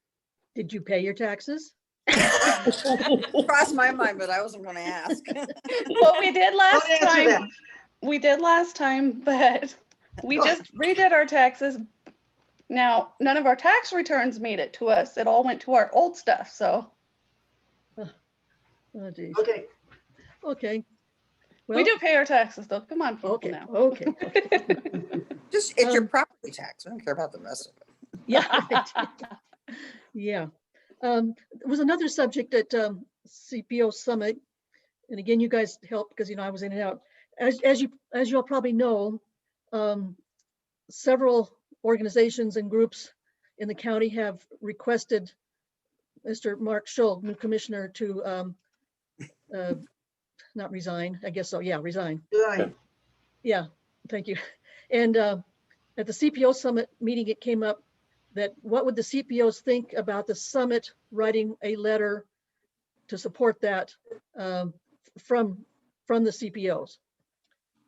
Did you pay your taxes? Crossed my mind, but I wasn't going to ask. Well, we did last Don't answer that. time. We did last time, but we just redid our taxes. Now, none of our tax returns made it to us. It all went to our old stuff, so. Oh, geez. Okay, Okay. We Well, do pay our taxes though. Come on, people okay, now. okay. Just, it's your property tax. I don't care about the rest of it. Yeah, right. Yeah. There was another subject at CPO Summit, and again, you guys helped because, I was in and out. As you all probably know, several organizations and groups in the county have requested Mr. Mark Schultz, new commissioner, to not resign, I guess so. Yeah, resign. good. Yeah, thank you. And at the CPO Summit meeting, it came up that what would the CPOs think about the summit writing a letter to support that from the CPOs?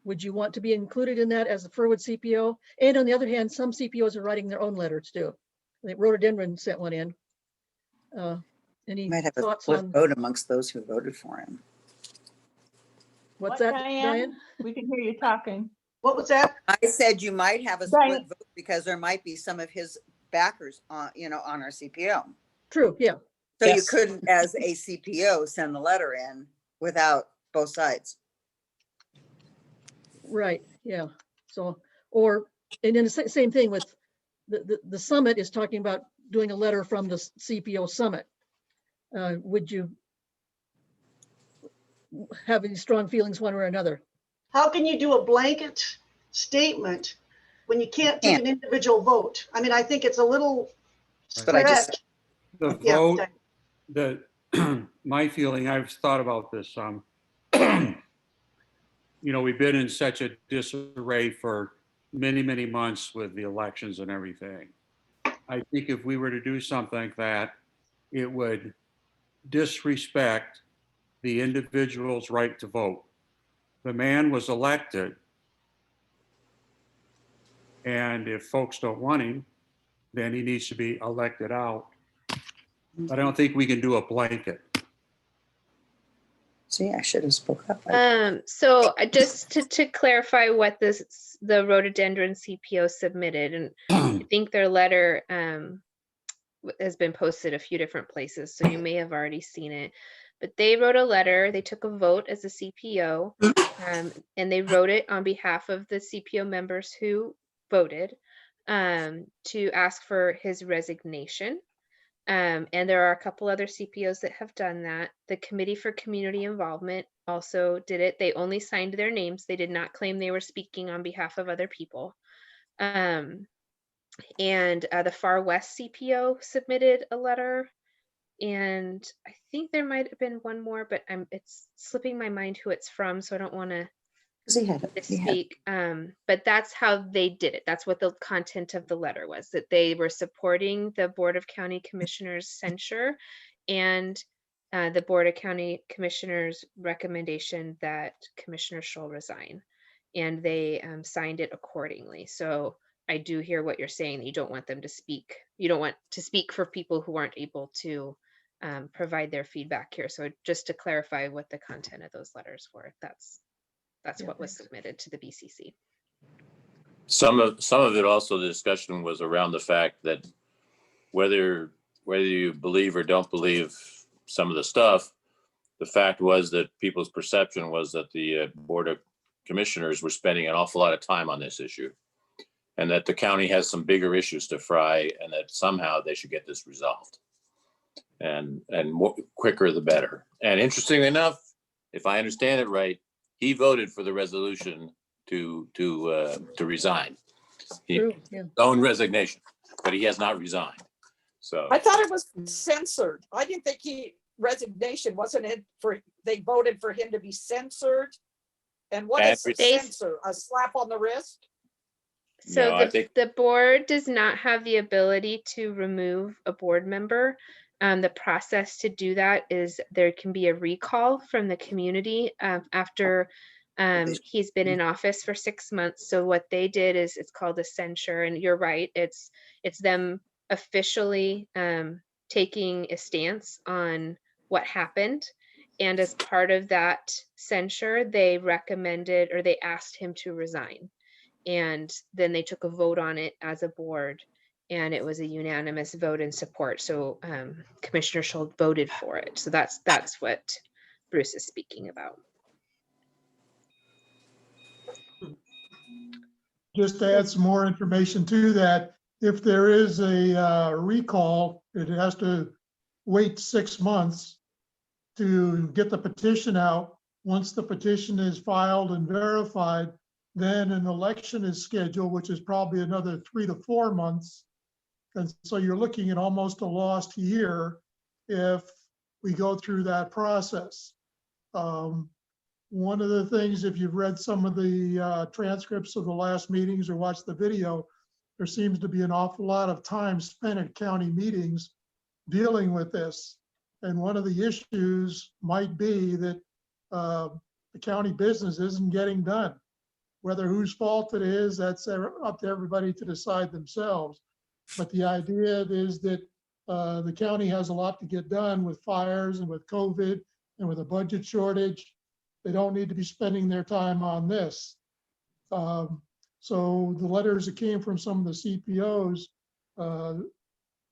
Would you want to be included in that as a Firwood CPO? And on the other hand, some CPOs are writing their own letters too. I think Rhododendron sent one in. Any Might have a thoughts split on vote amongst those who voted for him. what's What, that, Diane? Diane? We can hear you talking. What was that? I said you might have a Diane. split vote because there might be some of his backers on, on our CPO. True, yeah. So you Yes. couldn't, as a CPO, send the letter in without both sides. Right, yeah. So, and then the same thing with the summit is talking about doing a letter from the CPO summit. Would you have any strong feelings one way or another? How can you do a blanket statement when you can't take an individual vote? I mean, I think it's a little But I just, stretch. The Yeah, vote, okay. my feeling, I've thought about this, we've been in such a disarray for many, many months with the elections and everything. I think if we were to do something like that, it would disrespect the individual's right to vote. The man was elected, and if folks don't want him, then he needs to be elected out. But I don't think we can do a blanket. see, I should have spoke up. So just to clarify what the rhododendron CPO submitted, and I think their letter has been posted a few different places, so you may have already seen it. But they wrote a letter, they took a vote as a CPO, and they wrote it on behalf of the CPO members who voted to ask for his resignation. And there are a couple other CPOs that have done that. The Committee for Community Involvement also did it. They only signed their names. They did not claim they were speaking on behalf of other people. And the Far West CPO submitted a letter. And I think there might have been one more, but it's slipping my mind who it's from, so I don't want to speak. But that's how they did it. That's what the content of the letter was, that they were supporting the Board of County Commissioners' censure and the Board of County Commissioners' recommendation that Commissioner Scholl resign. And they signed it accordingly. So I do hear what you're saying, that you don't want them to speak. You don't want to speak for people who aren't able to provide their feedback here. So just to clarify what the content of those letters were, that's what was submitted to the BCC. Some of it also, the discussion was around the fact that whether you believe or don't believe some of the stuff, the fact was that people's perception was that the Board of Commissioners were spending an awful lot of time on this issue, and that the county has some bigger issues to fry, and that somehow they should get this resolved, and more quicker the better. And interestingly enough, if I understand it right, he voted for the resolution to resign. True, yeah. His own resignation, but he has not resigned. So I thought it was censored. I didn't think resignation, wasn't it they voted for him to be censored? And what is censor? A slap on the wrist? So No, I think the board does not have the ability to remove a board member. The process to do that is there can be a recall from the community after he's been in office for 6 months. So what they did is it's called a censure, and you're right, it's them officially taking a stance on what happened. And as part of that censure, they recommended, or they asked him to resign. And then they took a vote on it as a board, and it was a unanimous vote in support. So Commissioner Scholl voted for it. So that's what Bruce is speaking about. Just to add some more information to that, if there is a recall, it has to wait 6 months to get the petition out. Once the petition is filed and verified, then an election is scheduled, which is probably another 3 to 4 months. And so you're looking at almost a lost year if we go through that process. One of the things, if you've read some of the transcripts of the last meetings or watched the video, there seems to be an awful lot of time spent at county meetings dealing with this. And one of the issues might be that the county business isn't getting done. Whether whose fault it is, that's up to everybody to decide themselves. But the idea is that the county has a lot to get done with fires and with COVID and with a budget shortage. They don't need to be spending their time on this. So the letters that came from some of the CPOs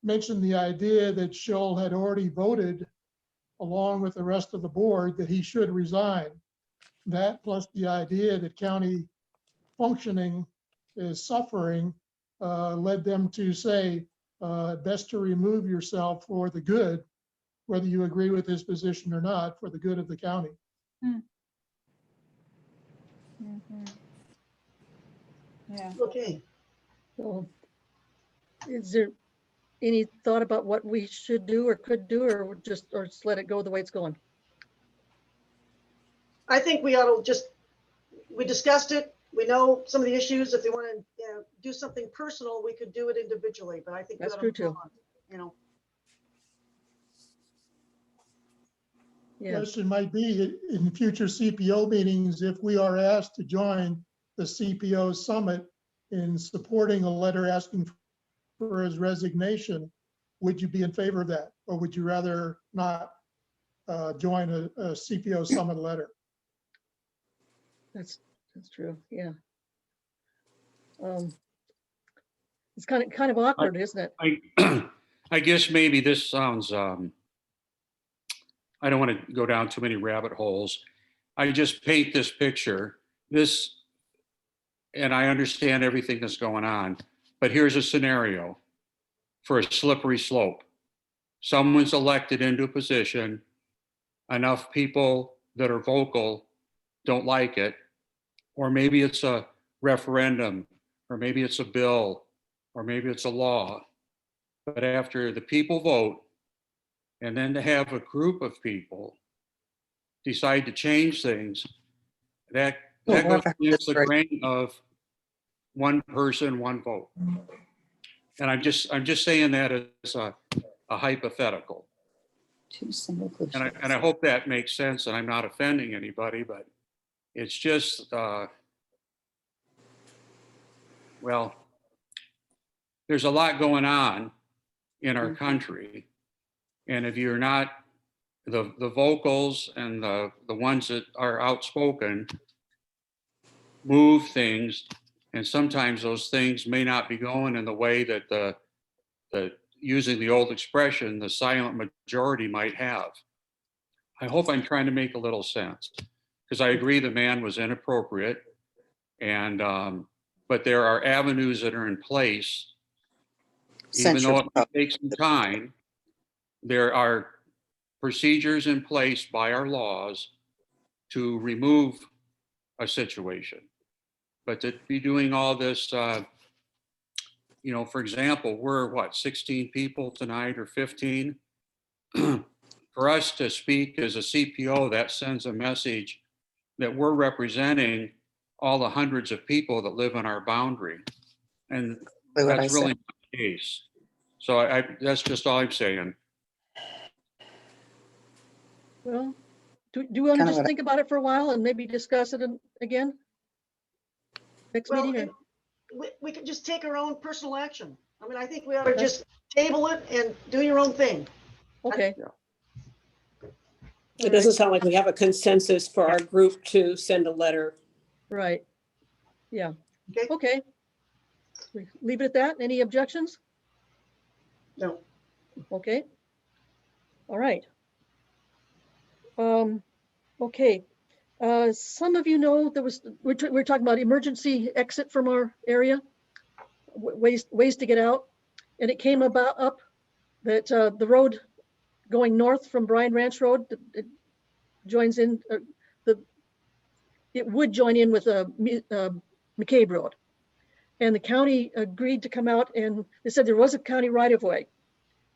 mentioned the idea that Shull had already voted along with the rest of the board that he should resign. That plus the idea that county functioning is suffering led them to say, best to remove yourself for the good, whether you agree with his position or not, for the good of the county. Yeah. Okay. So is there any thought about what we should do or could do, or just let it go the way it's going? I think we ought to just, we discussed it. We know some of the issues. If they want to do something personal, we could do it individually, but I think we That's ought true to too. move on, you know. Yeah, Question might be in future CPO meetings, if we are asked to join the CPO summit in supporting a letter asking for his resignation, would you be in favor of that? Or would you rather not join a CPO summit letter? that's true. Yeah. It's kind of awkward, isn't it? I guess maybe this sounds, I don't want to go down too many rabbit holes. I just paint this picture, and I understand everything that's going on, but here's a scenario for a slippery slope. Someone's elected into a position, enough people that are vocal don't like it, or maybe it's a referendum, or maybe it's a bill, or maybe it's a law. But after the people vote, and then to have a group of people decide to change things, that goes against the grain of one person, one vote. And I'm just saying that as a hypothetical. And I hope that makes sense, and I'm not offending anybody, but it's just, well, there's a lot going on in our country. And if you're not the vocals and the ones that are outspoken move things, and sometimes those things may not be going in the way that the using the old expression, the silent majority might have. I hope I'm trying to make a little sense, because I agree the man was inappropriate, and but there are avenues that are in place, even though it may take some time. There are procedures in place by our laws to remove a situation. But to be doing all this, you know, for example, we're what, 16 people tonight or 15? For us to speak as a CPO, that sends a message that we're representing all the hundreds of people that live in our boundary. And that's really not the case. So that's just all I'm saying. Well, do you want to just think about it for a while and maybe discuss it again? Next Well, meeting? we could just take our own personal action. I mean, I think we ought to just table it and do your own thing. Okay. It doesn't sound like we have a consensus for our group to send a letter. Right. Yeah. Okay. We leave it at that. Any objections? No. Okay. All right. Okay. Some of you know there was, we're talking about emergency exit from our area, ways to get out. And it came up that the road going north from Bryan Ranch Road, it joins in, it would join in with McCabe Road. And the county agreed to come out, and they said there was a county right of way.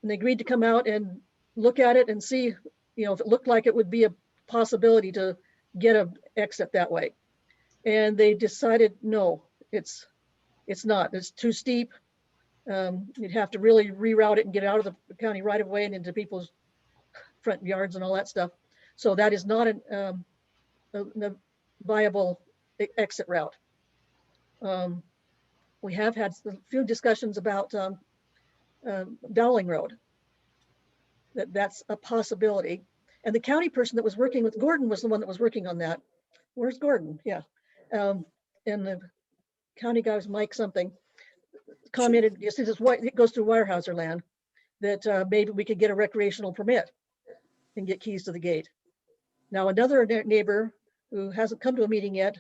And they agreed to come out and look at it and see, you know, if it looked like it would be a possibility to get an exit that way. And they decided, no, it's not. It's too steep. You'd have to really reroute it and get out of the county right of way and into people's front yards and all that stuff. So that is not a viable exit route. We have had a few discussions about Dowling Road. That's a possibility. And the county person that was working with Gordon was the one that was working on that. Where's Gordon? Yeah. And county guy was Mike something, commented, yes, it goes through Weyerhaeuser land, that maybe we could get a recreational permit and get keys to the gate. Now, another neighbor who hasn't come to a meeting yet,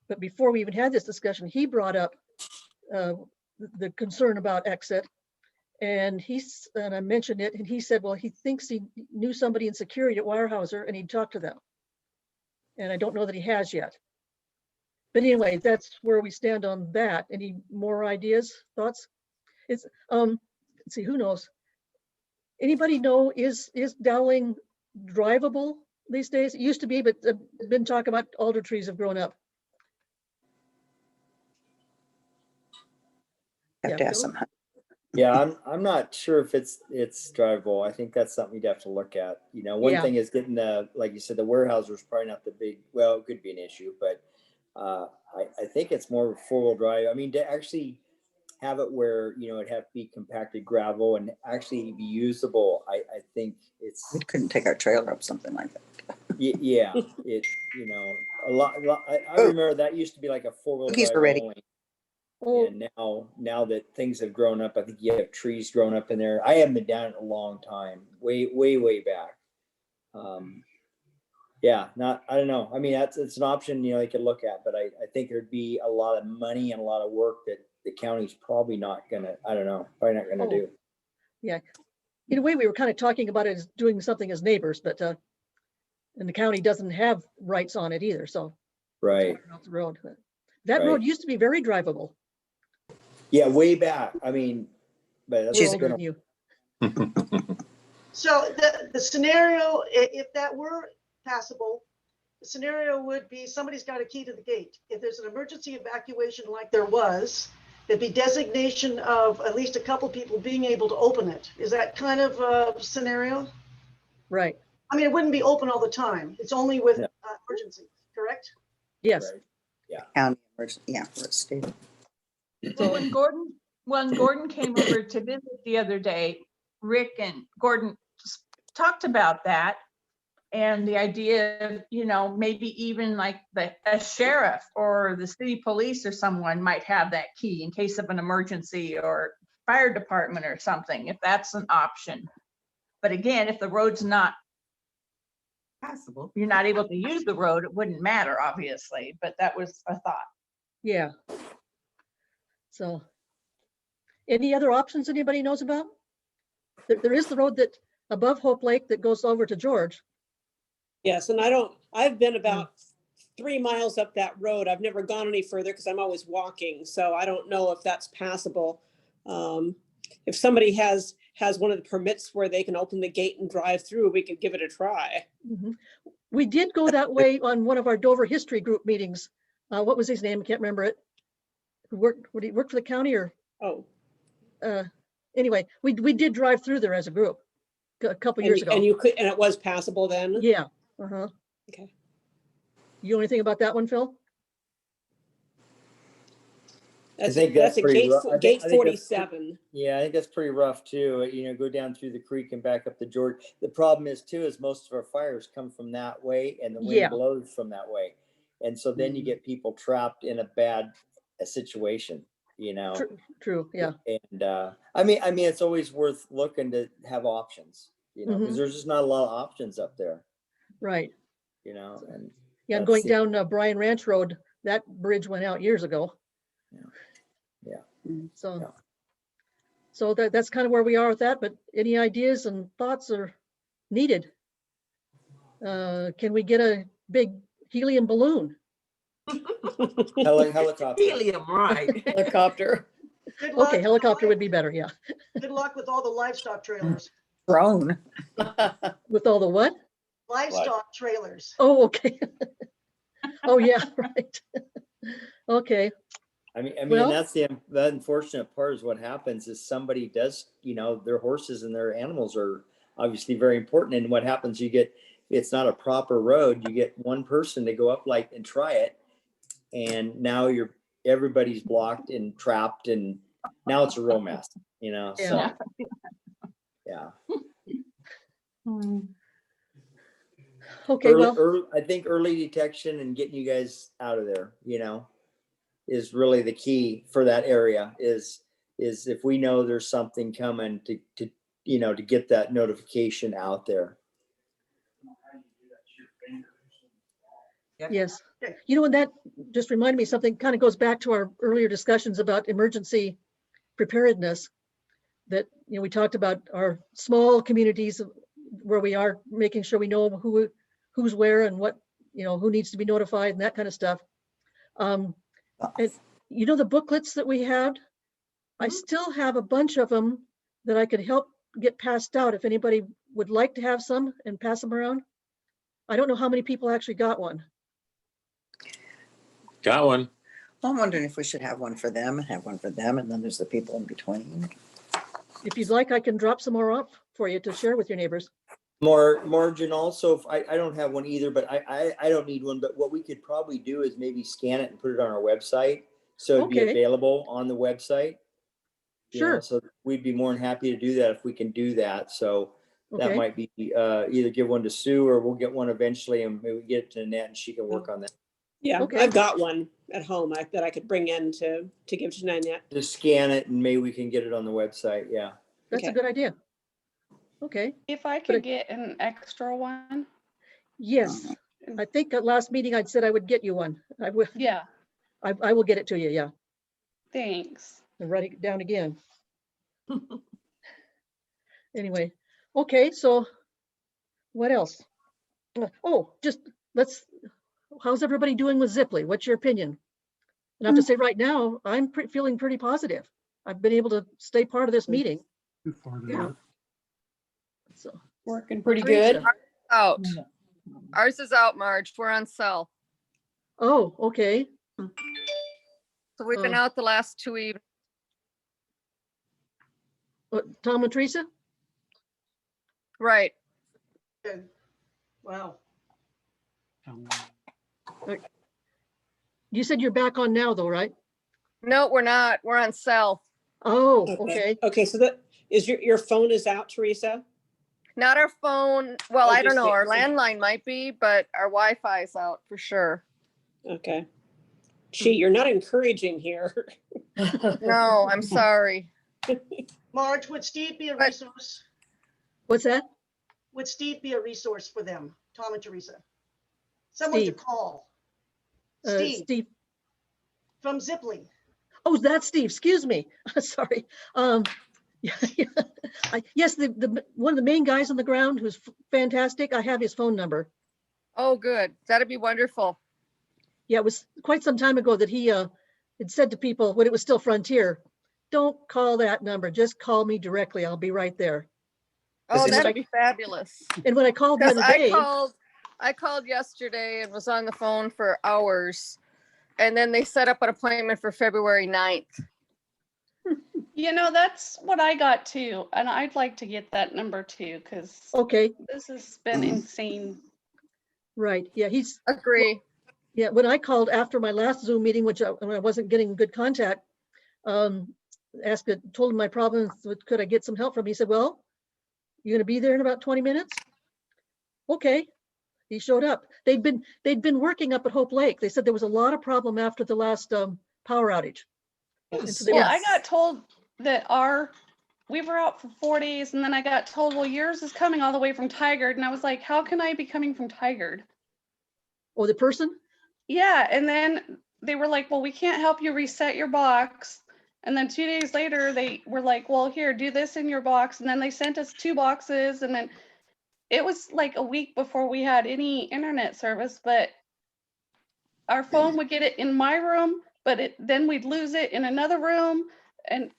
but before we even had this discussion, he brought up the concern about exit. And I mentioned it, and he said, well, he thinks he knew somebody in security at Weyerhaeuser and he'd talked to them. And I don't know that he has yet. But anyway, that's where we stand on that. Any more ideas, thoughts? It's, let's see, who knows? Anybody know, is Dowling drivable these days? It used to be, but been talking about alder trees have grown up. Have to ask Philip? some. Yeah, I'm not sure if it's drivable. I think that's something you'd have to look at. You know, one Yeah. thing is getting the, like you said, the Weyerhaeuser is probably not the big, well, it could be an issue, but I think it's more of a four-wheel drive. I mean, to actually have it where, you know, it'd have to be compacted gravel and actually be usable, I think it's. We couldn't take our trailer up something like that. Yeah, it, you know, a lot I remember that used to be like a four-wheel Cookies drive are ready. only. Oh, And now that things have grown up, I think you have trees growing up in there. I haven't been down in a long time, way back. Yeah, I don't know. I mean, it's an option, you know, you could look at, but I think there'd be a lot of money and a lot of work that the county's probably not gonna, I don't know, probably not gonna do. yeah. In a way, we were kind of talking about it as doing something as neighbors, but and the county doesn't have rights on it either, so. Right. Off the road. That Right. road used to be very drivable. Yeah, way back. I mean, but that's We're just older been than you. So the scenario, if that were passable, the scenario would be somebody's got a key to the gate. If there's an emergency evacuation like there was, there'd be designation of at least a couple people being able to open it. Is that kind of a scenario? Right. I mean, it wouldn't be open all the time. It's only with emergencies, correct? Yes. Right. Yeah. County emergency, yeah, for a state. Well, when Gordon came over to visit the other day, Rick and Gordon talked about that and the idea of, you know, maybe even like a sheriff or the city police or someone might have that key in case of an emergency, or fire department or something, if that's an option. But again, if the road's not passable, you're not able to use the road, it wouldn't matter, obviously, but that was a thought. Yeah. So, any other options anybody knows about? There is the road that above Hope Lake that goes over to George. Yes, and I've been about 3 miles up that road. I've never gone any further because I'm always walking. So I don't know if that's passable. If somebody has one of the permits where they can open the gate and drive through, we could give it a try. Mm-hmm. We did go that way on one of our Dover history group meetings. What was his name? I can't remember it. Would he work for the county or? Oh. Anyway, we did drive through there as a group a couple years ago. And you could, and it was passable then? Yeah. Uh-huh. Okay. You know anything about that one, Phil? That's, I think that's a pretty gate, rough. gate I think that's 47. Yeah, I think that's pretty rough too. You know, go down through the creek and back up to George. The problem is too, is most of our fires come from that way and the wind blows from that way. And so then you get people trapped in a bad situation, you know? True, yeah. And I mean, it's always worth looking to have options, you know, because there's just not a lot of options up there. Right. You know, and yeah, I'm going down Bryan Ranch Road. That bridge went out years ago. Yeah. So that's kind of where we are with that, but any ideas and thoughts are needed. Can we get a big helium balloon? Helicopter. Helium, right. Helicopter. Good luck. Okay, helicopter would be better, yeah. Good luck with all the livestock trailers. Drone. With all the what? Livestock trailers. Oh, okay. Oh, yeah, right. Okay. I mean, Well, that's the unfortunate part is what happens is somebody does, you know, their horses and their animals are obviously very important. And what happens, it's not a proper road. You get one person to go up and try it. And now everybody's blocked and trapped. And now it's a real mess, you know? So, yeah. Okay, I think early detection and getting you guys out of there, you know? is really the key for that area is if we know there's something coming to to get that notification out there. Yes. You know, and that just reminded me, something kind of goes back to our earlier discussions about emergency preparedness. That, you know, we talked about our small communities where we are making sure we know who's where and what, you know, who needs to be notified and that kind of stuff. And you know, the booklets that we had, I still have a bunch of them that I could help get passed out if anybody would like to have some and pass them around. I don't know how many people actually got one. Got one. I'm wondering if we should have one for them and have one for them, and then there's the people in between. If you'd like, I can drop some more off for you to share with your neighbors. Margin also, if I don't have one either, but I don't need one, but what we could probably do is maybe scan it and put it on our website. So it'd be Okay. available on the website. You know, Sure. so we'd be more than happy to do that if we can do that. So that Okay. might be either give one to Sue or we'll get one eventually and maybe get it to Annette and she can work on that. Yeah, Okay. I've got one at home that I could bring in to give to Nanette. Just scan it and maybe we can get it on the website. Yeah. That's a Okay. good idea. Okay. If I But could get an extra one, Yes. I think at last meeting I'd said I would get you one. I will. yeah, I will get it to you. Yeah. thanks. And write it down again. Anyway, okay, so what else? Oh, just how's everybody doing with Ziply? What's your opinion? And I have to say right now, I'm feeling pretty positive. I've been able to stay part of this meeting. Yeah. So Working pretty Teresa. good. Out. Ours is out, Marge. We're on cell. Oh, okay. So we've been out the last 2 evenings. Tom and Teresa? Right. Good. Wow. You said you're back on now though, right? No, we're not. We're on cell. Oh, okay. Okay, so that is your phone is out, Teresa? Not our phone. Well, Oh, I don't just know. the- Our landline might be, but our Wi-Fi is out for sure. Okay. Gee, you're not encouraging here. No, I'm sorry. Marge, would Steve be a resource? What's that? Would Steve be a resource for them, Tom and Teresa? Someone to Steve. call. Steve. From Ziply. Oh, that's Steve. Excuse me. Sorry. Yes, the one of the main guys on the ground who's fantastic. I have his phone number. Oh, good. That'd be wonderful. Yeah, it was quite some time ago that he had said to people when it was still Frontier, don't call that number. Just call me directly. I'll be right there. Oh, And that'd be fabulous. And when I called the Because other day, I called yesterday and was on the phone for hours. And then they set up an appointment for February 9th. You know, that's what I got too. And I'd like to get that number too, because okay, this has been insane. right. Yeah, Agree. Yeah, when I called after my last Zoom meeting, when I wasn't getting good contact, told him my problems, could I get some help from him? He said, well, you're gonna be there in about 20 minutes? Okay, he showed up. They'd been working up at Hope Lake. They said there was a lot of problem after the last power outage. And so they Well, were- I got told that we were out for 4 days, and then I got told, well, yours is coming all the way from Tigard. And I was like, how can I be coming from Tigard? Oh, the person? Yeah, and then they were like, well, we can't help you reset your box. And then 2 days later, they were like, well, here, do this in your box. And then they sent us 2 boxes. And then it was like a week before we had any internet service, but our phone would get it in my room, but then we'd lose it in another room. And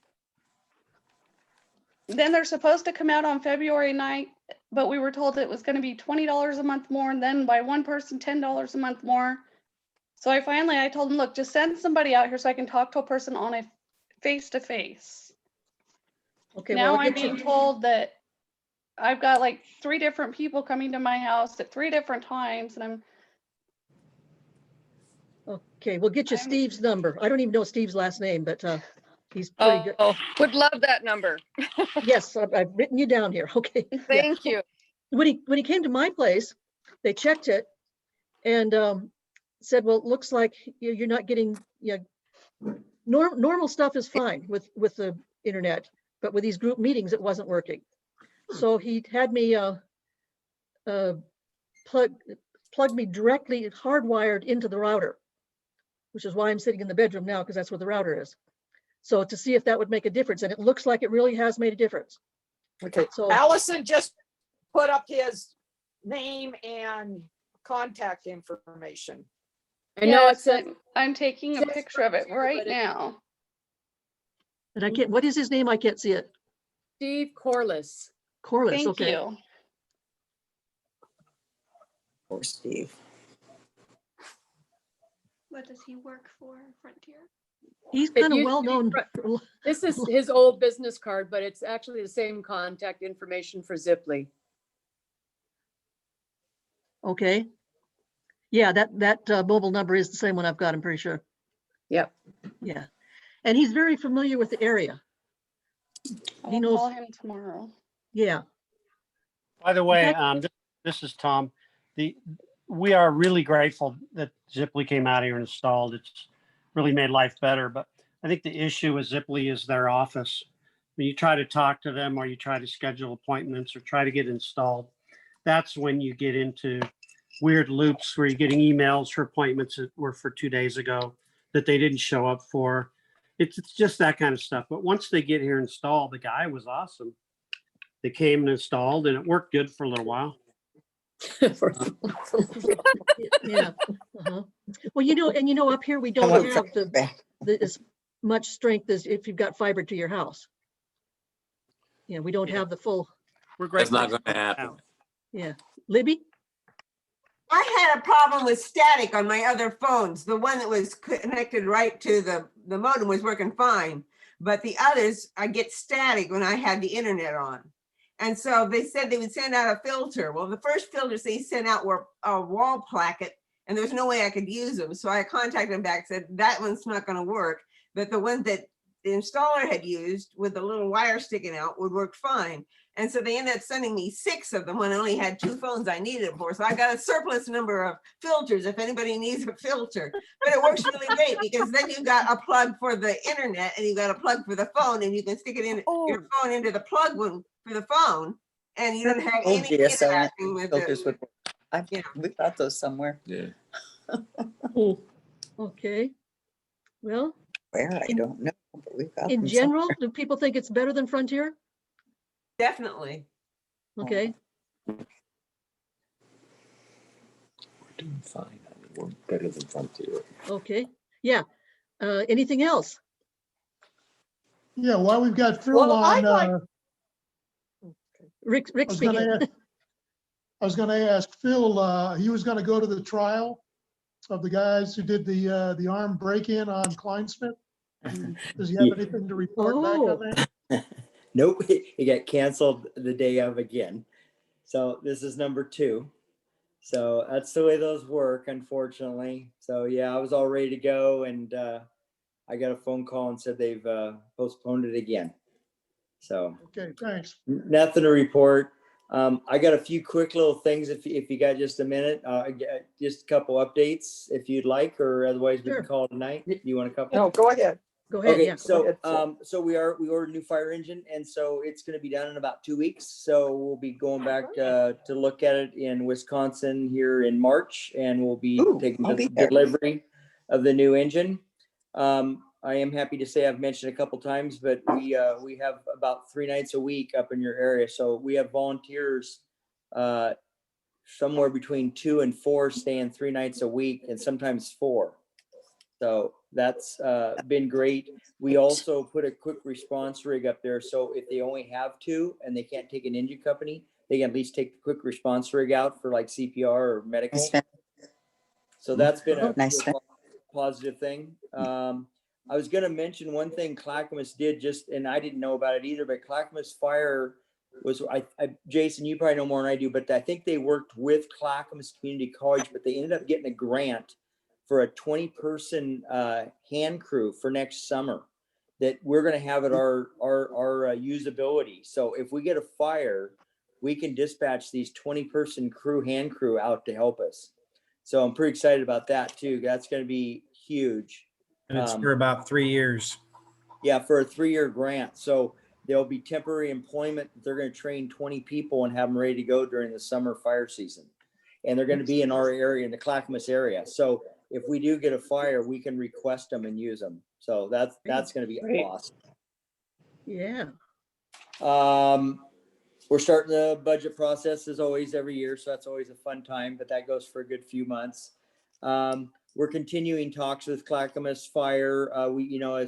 then they're supposed to come out on February 9th, but we were told it was going to be $20 a month more. And then by one person, $10 a month more. So I told them, look, just send somebody out here so I can talk to a person on a face-to-face. Okay, Now well, I'll I'm get you- being told that I've got like 3 different people coming to my house at 3 different times, and Okay, we'll get you Steve's number. I don't even know Steve's last name, but he's pretty good. Oh, would love that number. Yes, I've written you down here. Okay. yeah. Thank you. When he came to my place, they checked it and said, well, it looks like you're not getting Normal stuff is fine with the internet, but with these group meetings, it wasn't working. So he had me plug me directly hardwired into the router, which is why I'm sitting in the bedroom now, because that's where the router is. So to see if that would make a difference, and it looks like it really has made a difference. Okay, So Allison just put up his name and contact information. I know it Yes, says, I'm taking a says picture of it Frontier, right but it- now. and I can't, what is his name? I can't see it. Steve Corliss. Corliss, Thank okay. you. Poor Steve. What does he work for, Frontier? He's It kind of used to be well-known. This is his old business card, but it's actually the same contact information for Zipley. Okay. Yeah, that mobile number is the same one I've got, I'm pretty sure. Yep. Yeah. And he's very familiar with the area. I'll knows- call him tomorrow. Yeah. By the way, fact- this is Tom. We are really grateful that Zipley came out here and installed. It's really made life better. But I think the issue with Zipley is their office. When you try to talk to them or you try to schedule appointments or try to get installed, that's when you get into weird loops where you're getting emails for appointments that were for 2 days ago that they didn't show up for. It's just that kind of stuff. But once they get here installed, the guy was awesome. They came and installed and it worked good for a little while. Yeah. Uh-huh. Well, and up here, we don't have as much strength as if you've got fiber to your house. Yeah, we don't have the full. We're That's grateful. not going to happen. Yeah. Libby? I had a problem with static on my other phones. The one that was connected right to the modem was working fine, but the others, I get static when I had the internet on. And so they said they would send out a filter. Well, the first filters they sent out were a wall placket, and there's no way I could use them. So I contacted them back, said that one's not going to work, but the one that the installer had used with the little wire sticking out would work fine. And so they ended up sending me 6 of them when I only had 2 phones I needed it for. So I got a surplus number of filters if anybody needs a filter. But it works really great because then you got a plug for the internet and you got a plug for the phone, and you can stick it in your phone into the plug one for the phone, and you don't have any interaction with Filters it. would work. We've got those somewhere. Yeah. Okay. Well, Where, I don't know, but we've got in them general, do people think it's better than Frontier? Definitely. Okay. We're doing fine. I mean, we're better than Frontier. Okay. Yeah. Anything else? Yeah, while we've got Phil Well, on, I'd like- Rick I was speaking. gonna ask Phil, he was gonna go to the trial of the guys who did the armed break-in on Kleinsmith. Does he have Yeah. anything to report back on that? Nope, it got canceled the day of again. So this is number 2. So that's the way those work, unfortunately. So yeah, I was all ready to go, and I got a phone call and said they've postponed it again. So Okay, thanks. nothing to report. I got a few quick little things if you got just a minute. Just a couple updates if you'd like, or otherwise we Sure. can call it a night. Do you want a couple? No, go ahead. Go ahead. Okay, Yeah. so ahead, so we ordered a new fire engine, and so it's going to be done in about 2 weeks. So we'll be going back to look at it in Wisconsin here in March, and we'll be taking I'll the be there. delivery of the new engine. I am happy to say I've mentioned a couple times, but we have about 3 nights a week up in your area. So we have volunteers somewhere between 2 and 4 staying 3 nights a week, and sometimes 4. So that's been great. We also put a quick response rig up there. So if they only have 2 and they can't take an engine company, they can at least take the quick response rig out for like CPR or medical. So that's been a Nice. real positive thing. I was going to mention one thing Clackamas did just, and I didn't know about it either, but Clackamas Fire was, Jason, you probably know more than I do, but I think they worked with Clackamas Community College, but they ended up getting a grant for a 20-person hand crew for next summer that we're going to have at our usability. So if we get a fire, we can dispatch these 20-person hand crew out to help us. So I'm pretty excited about that too. That's going to be huge. And it's for about 3 years. Yeah, for a 3-year grant. So there'll be temporary employment. They're going to train 20 people and have them ready to go during the summer fire season. And they're going to be in our area, in the Clackamas area. So if we do get a fire, we can request them and use them. So that's going to be awesome. Yeah. We're starting the budget process as always every year. So that's always a fun time, but that goes for a good few months. We're continuing talks with Clackamas Fire. As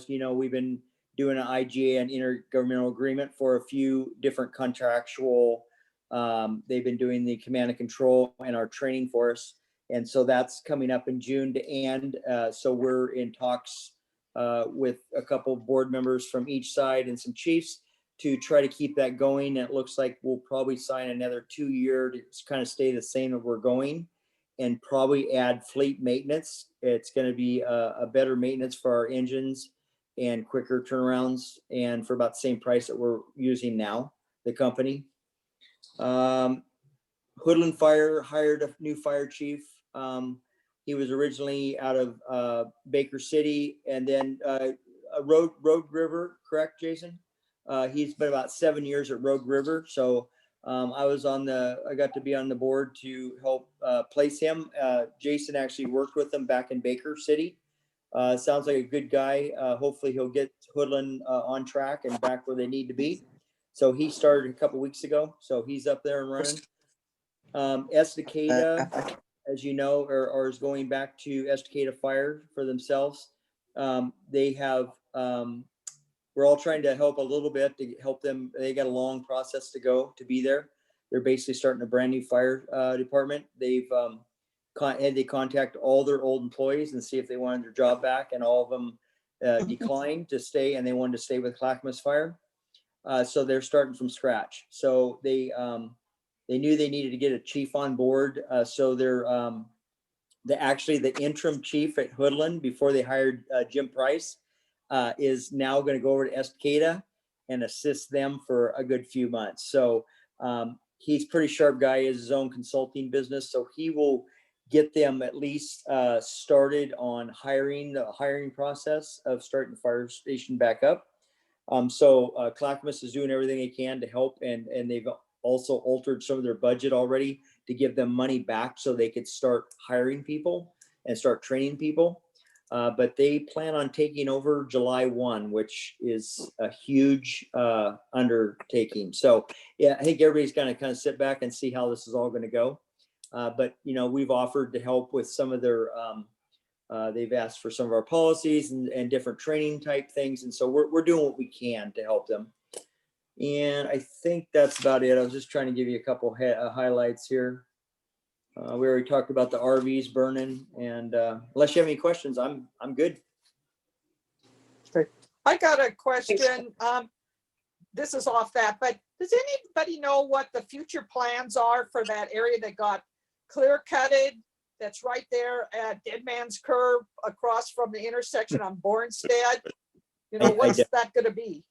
you know, we've been doing an IGA and intergovernmental agreement for a few different contractual. They've been doing the command and control and our training for us. And so that's coming up in June to end. So we're in talks with a couple of board members from each side and some chiefs to try to keep that going. And it looks like we'll probably sign another 2-year to kind of stay the same as we're going, and probably add fleet maintenance. It's going to be a better maintenance for our engines and quicker turnarounds, and for about the same price that we're using now, the company. Hoodland Fire hired a new fire chief. He was originally out of Baker City, and then Rogue River, correct, Jason? He's been about 7 years at Rogue River. So I got to be on the board to help place him. Jason actually worked with him back in Baker City. Sounds like a good guy. Hopefully he'll get Hoodland on track and back where they need to be. So he started a couple weeks ago. So he's up there and running. Estacada, as you know, is going back to Estacada Fire for themselves. They have, we're all trying to help a little bit to help them. They got a long process to go to be there. They're basically starting a brand new fire department. They've had they contact all their old employees and see if they wanted their job back, and all of them declined to stay, and they wanted to stay with Clackamas Fire. So they're starting from scratch. So they knew they needed to get a chief on board. So they're the interim chief at Hoodland, before they hired Jim Price, is now going to go over to Estacada and assist them for a good few months. So he's a pretty sharp guy. He has his own consulting business. So he will get them at least started on the hiring process of starting the fire station back up. So Clackamas is doing everything they can to help, and they've also altered some of their budget already to give them money back so they could start hiring people and start training people. But they plan on taking over July 1, which is a huge undertaking. So yeah, I think everybody's going to kind of sit back and see how this is all going to go. But we've offered to help with some of their, they've asked for some of our policies and different training type things. And so we're doing what we can to help them. And I think that's about it. I was just trying to give you a couple highlights here. We already talked about the RVs burning, and unless you have any questions, I'm good. Okay. I got a question. This is off that, but does anybody know what the future plans are for that area that got clear cutted? That's right there at Dead Man's Curve across from the intersection on Bornstead. What's that going to be?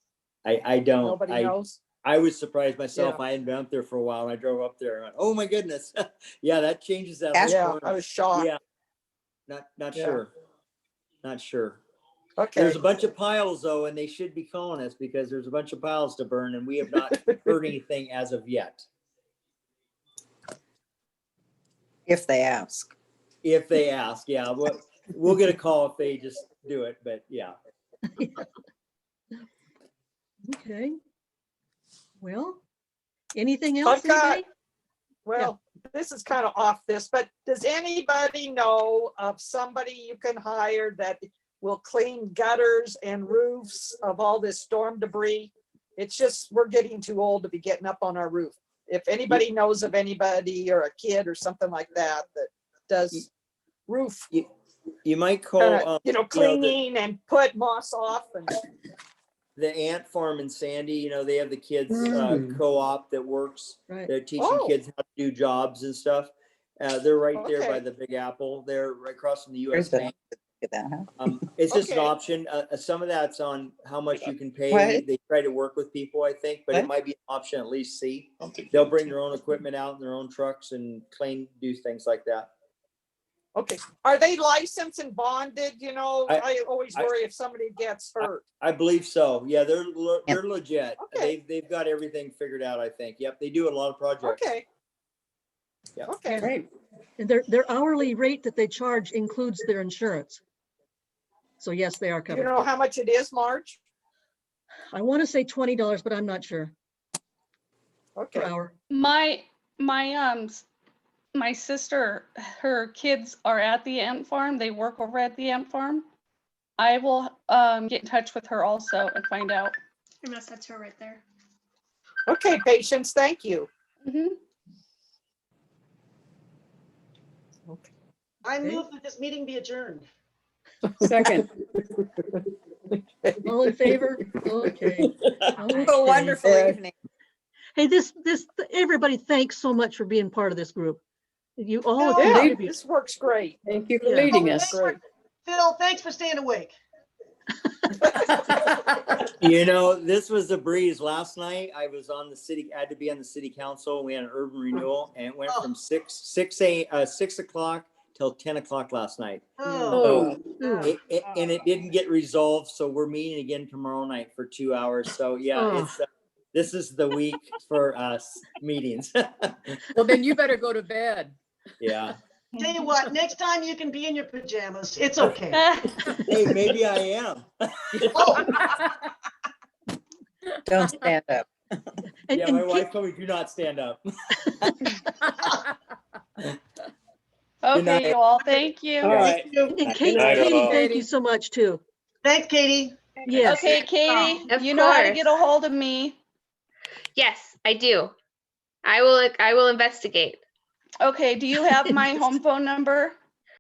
I don't. Nobody knows. I was surprised myself. Yeah. I hadn't been up there for a while, and I drove up there and went, oh my goodness. Yeah, that changes that. Yeah, I was shocked. Yeah, not sure. Not sure. Okay. There's a bunch of piles though, and they should be calling us because there's a bunch of piles to burn, and we have not heard anything as of yet. If they ask. If they ask, yeah. We'll get a call if they just do it, but yeah. Okay. Well, anything else? This is kind of off this, but does anybody know of somebody you can hire that will clean gutters and roofs of all this storm debris? It's just, we're getting too old to be getting up on our roof. If anybody knows of anybody or a kid or something like that does roof, you might call, cleaning and put moss off. And the ant farm in Sandy, they have the kids co-op that works. Right. They're teaching kids how to do jobs and stuff. They're right there by the Big Apple. They're right across from the U.S. Bank. It's just an option. Some of that's on how much you can pay. What? They try to work with people, I think, but it might be an option at least see. They'll bring their own equipment out in their own trucks and do things like that. Okay, are they licensed and bonded? You know, I always I- worry if somebody gets hurt. I believe so. Yeah, they're legit. Okay. They've got everything figured out, I think. Yep, they do a lot of projects. Okay. Yep. Okay. Great. And their hourly rate that they charge includes their insurance. So yes, they are Do you covered. know how much it is, Marge? I want to say $20, but I'm not sure per Okay. hour. My sister, her kids are at the ant farm. They work over at the ant farm. I will get in touch with her also and find out. Unless that's her right there. Okay, Patience, thank you. Mhm. I move that this meeting be adjourned. Second. All in favor? Okay. Have a Okay. wonderful evening. Hey, everybody, thanks so much for being part of this group. You all No, Yeah, contribute. this works great. Thank you for Yeah. leading Oh, us. Phil, thanks for staying awake. You know, this was a breeze. Last night, I had to be on the city council. We had an urban renewal and it went from 6 o'clock till 10 o'clock last night. Oh. Ooh. And it didn't get resolved. So we're meeting again tomorrow night for 2 hours. So yeah, Oh. this is the week for us meetings. Well, then you better go to bed. Yeah. Tell you what, next time you can be in your pajamas. It's okay. Hey, maybe I am. Oh, Don't stand up. And, Yeah, and my Kate- wife told me do not stand up. Okay, night. you all, thank you. All right. and Good night, Katie, all. thank you so much too. thanks, Katie. Yes. Okay, Katie, Of you know how to course. get a hold of me. Yes, I do. I will investigate. Okay, do you have my home phone number?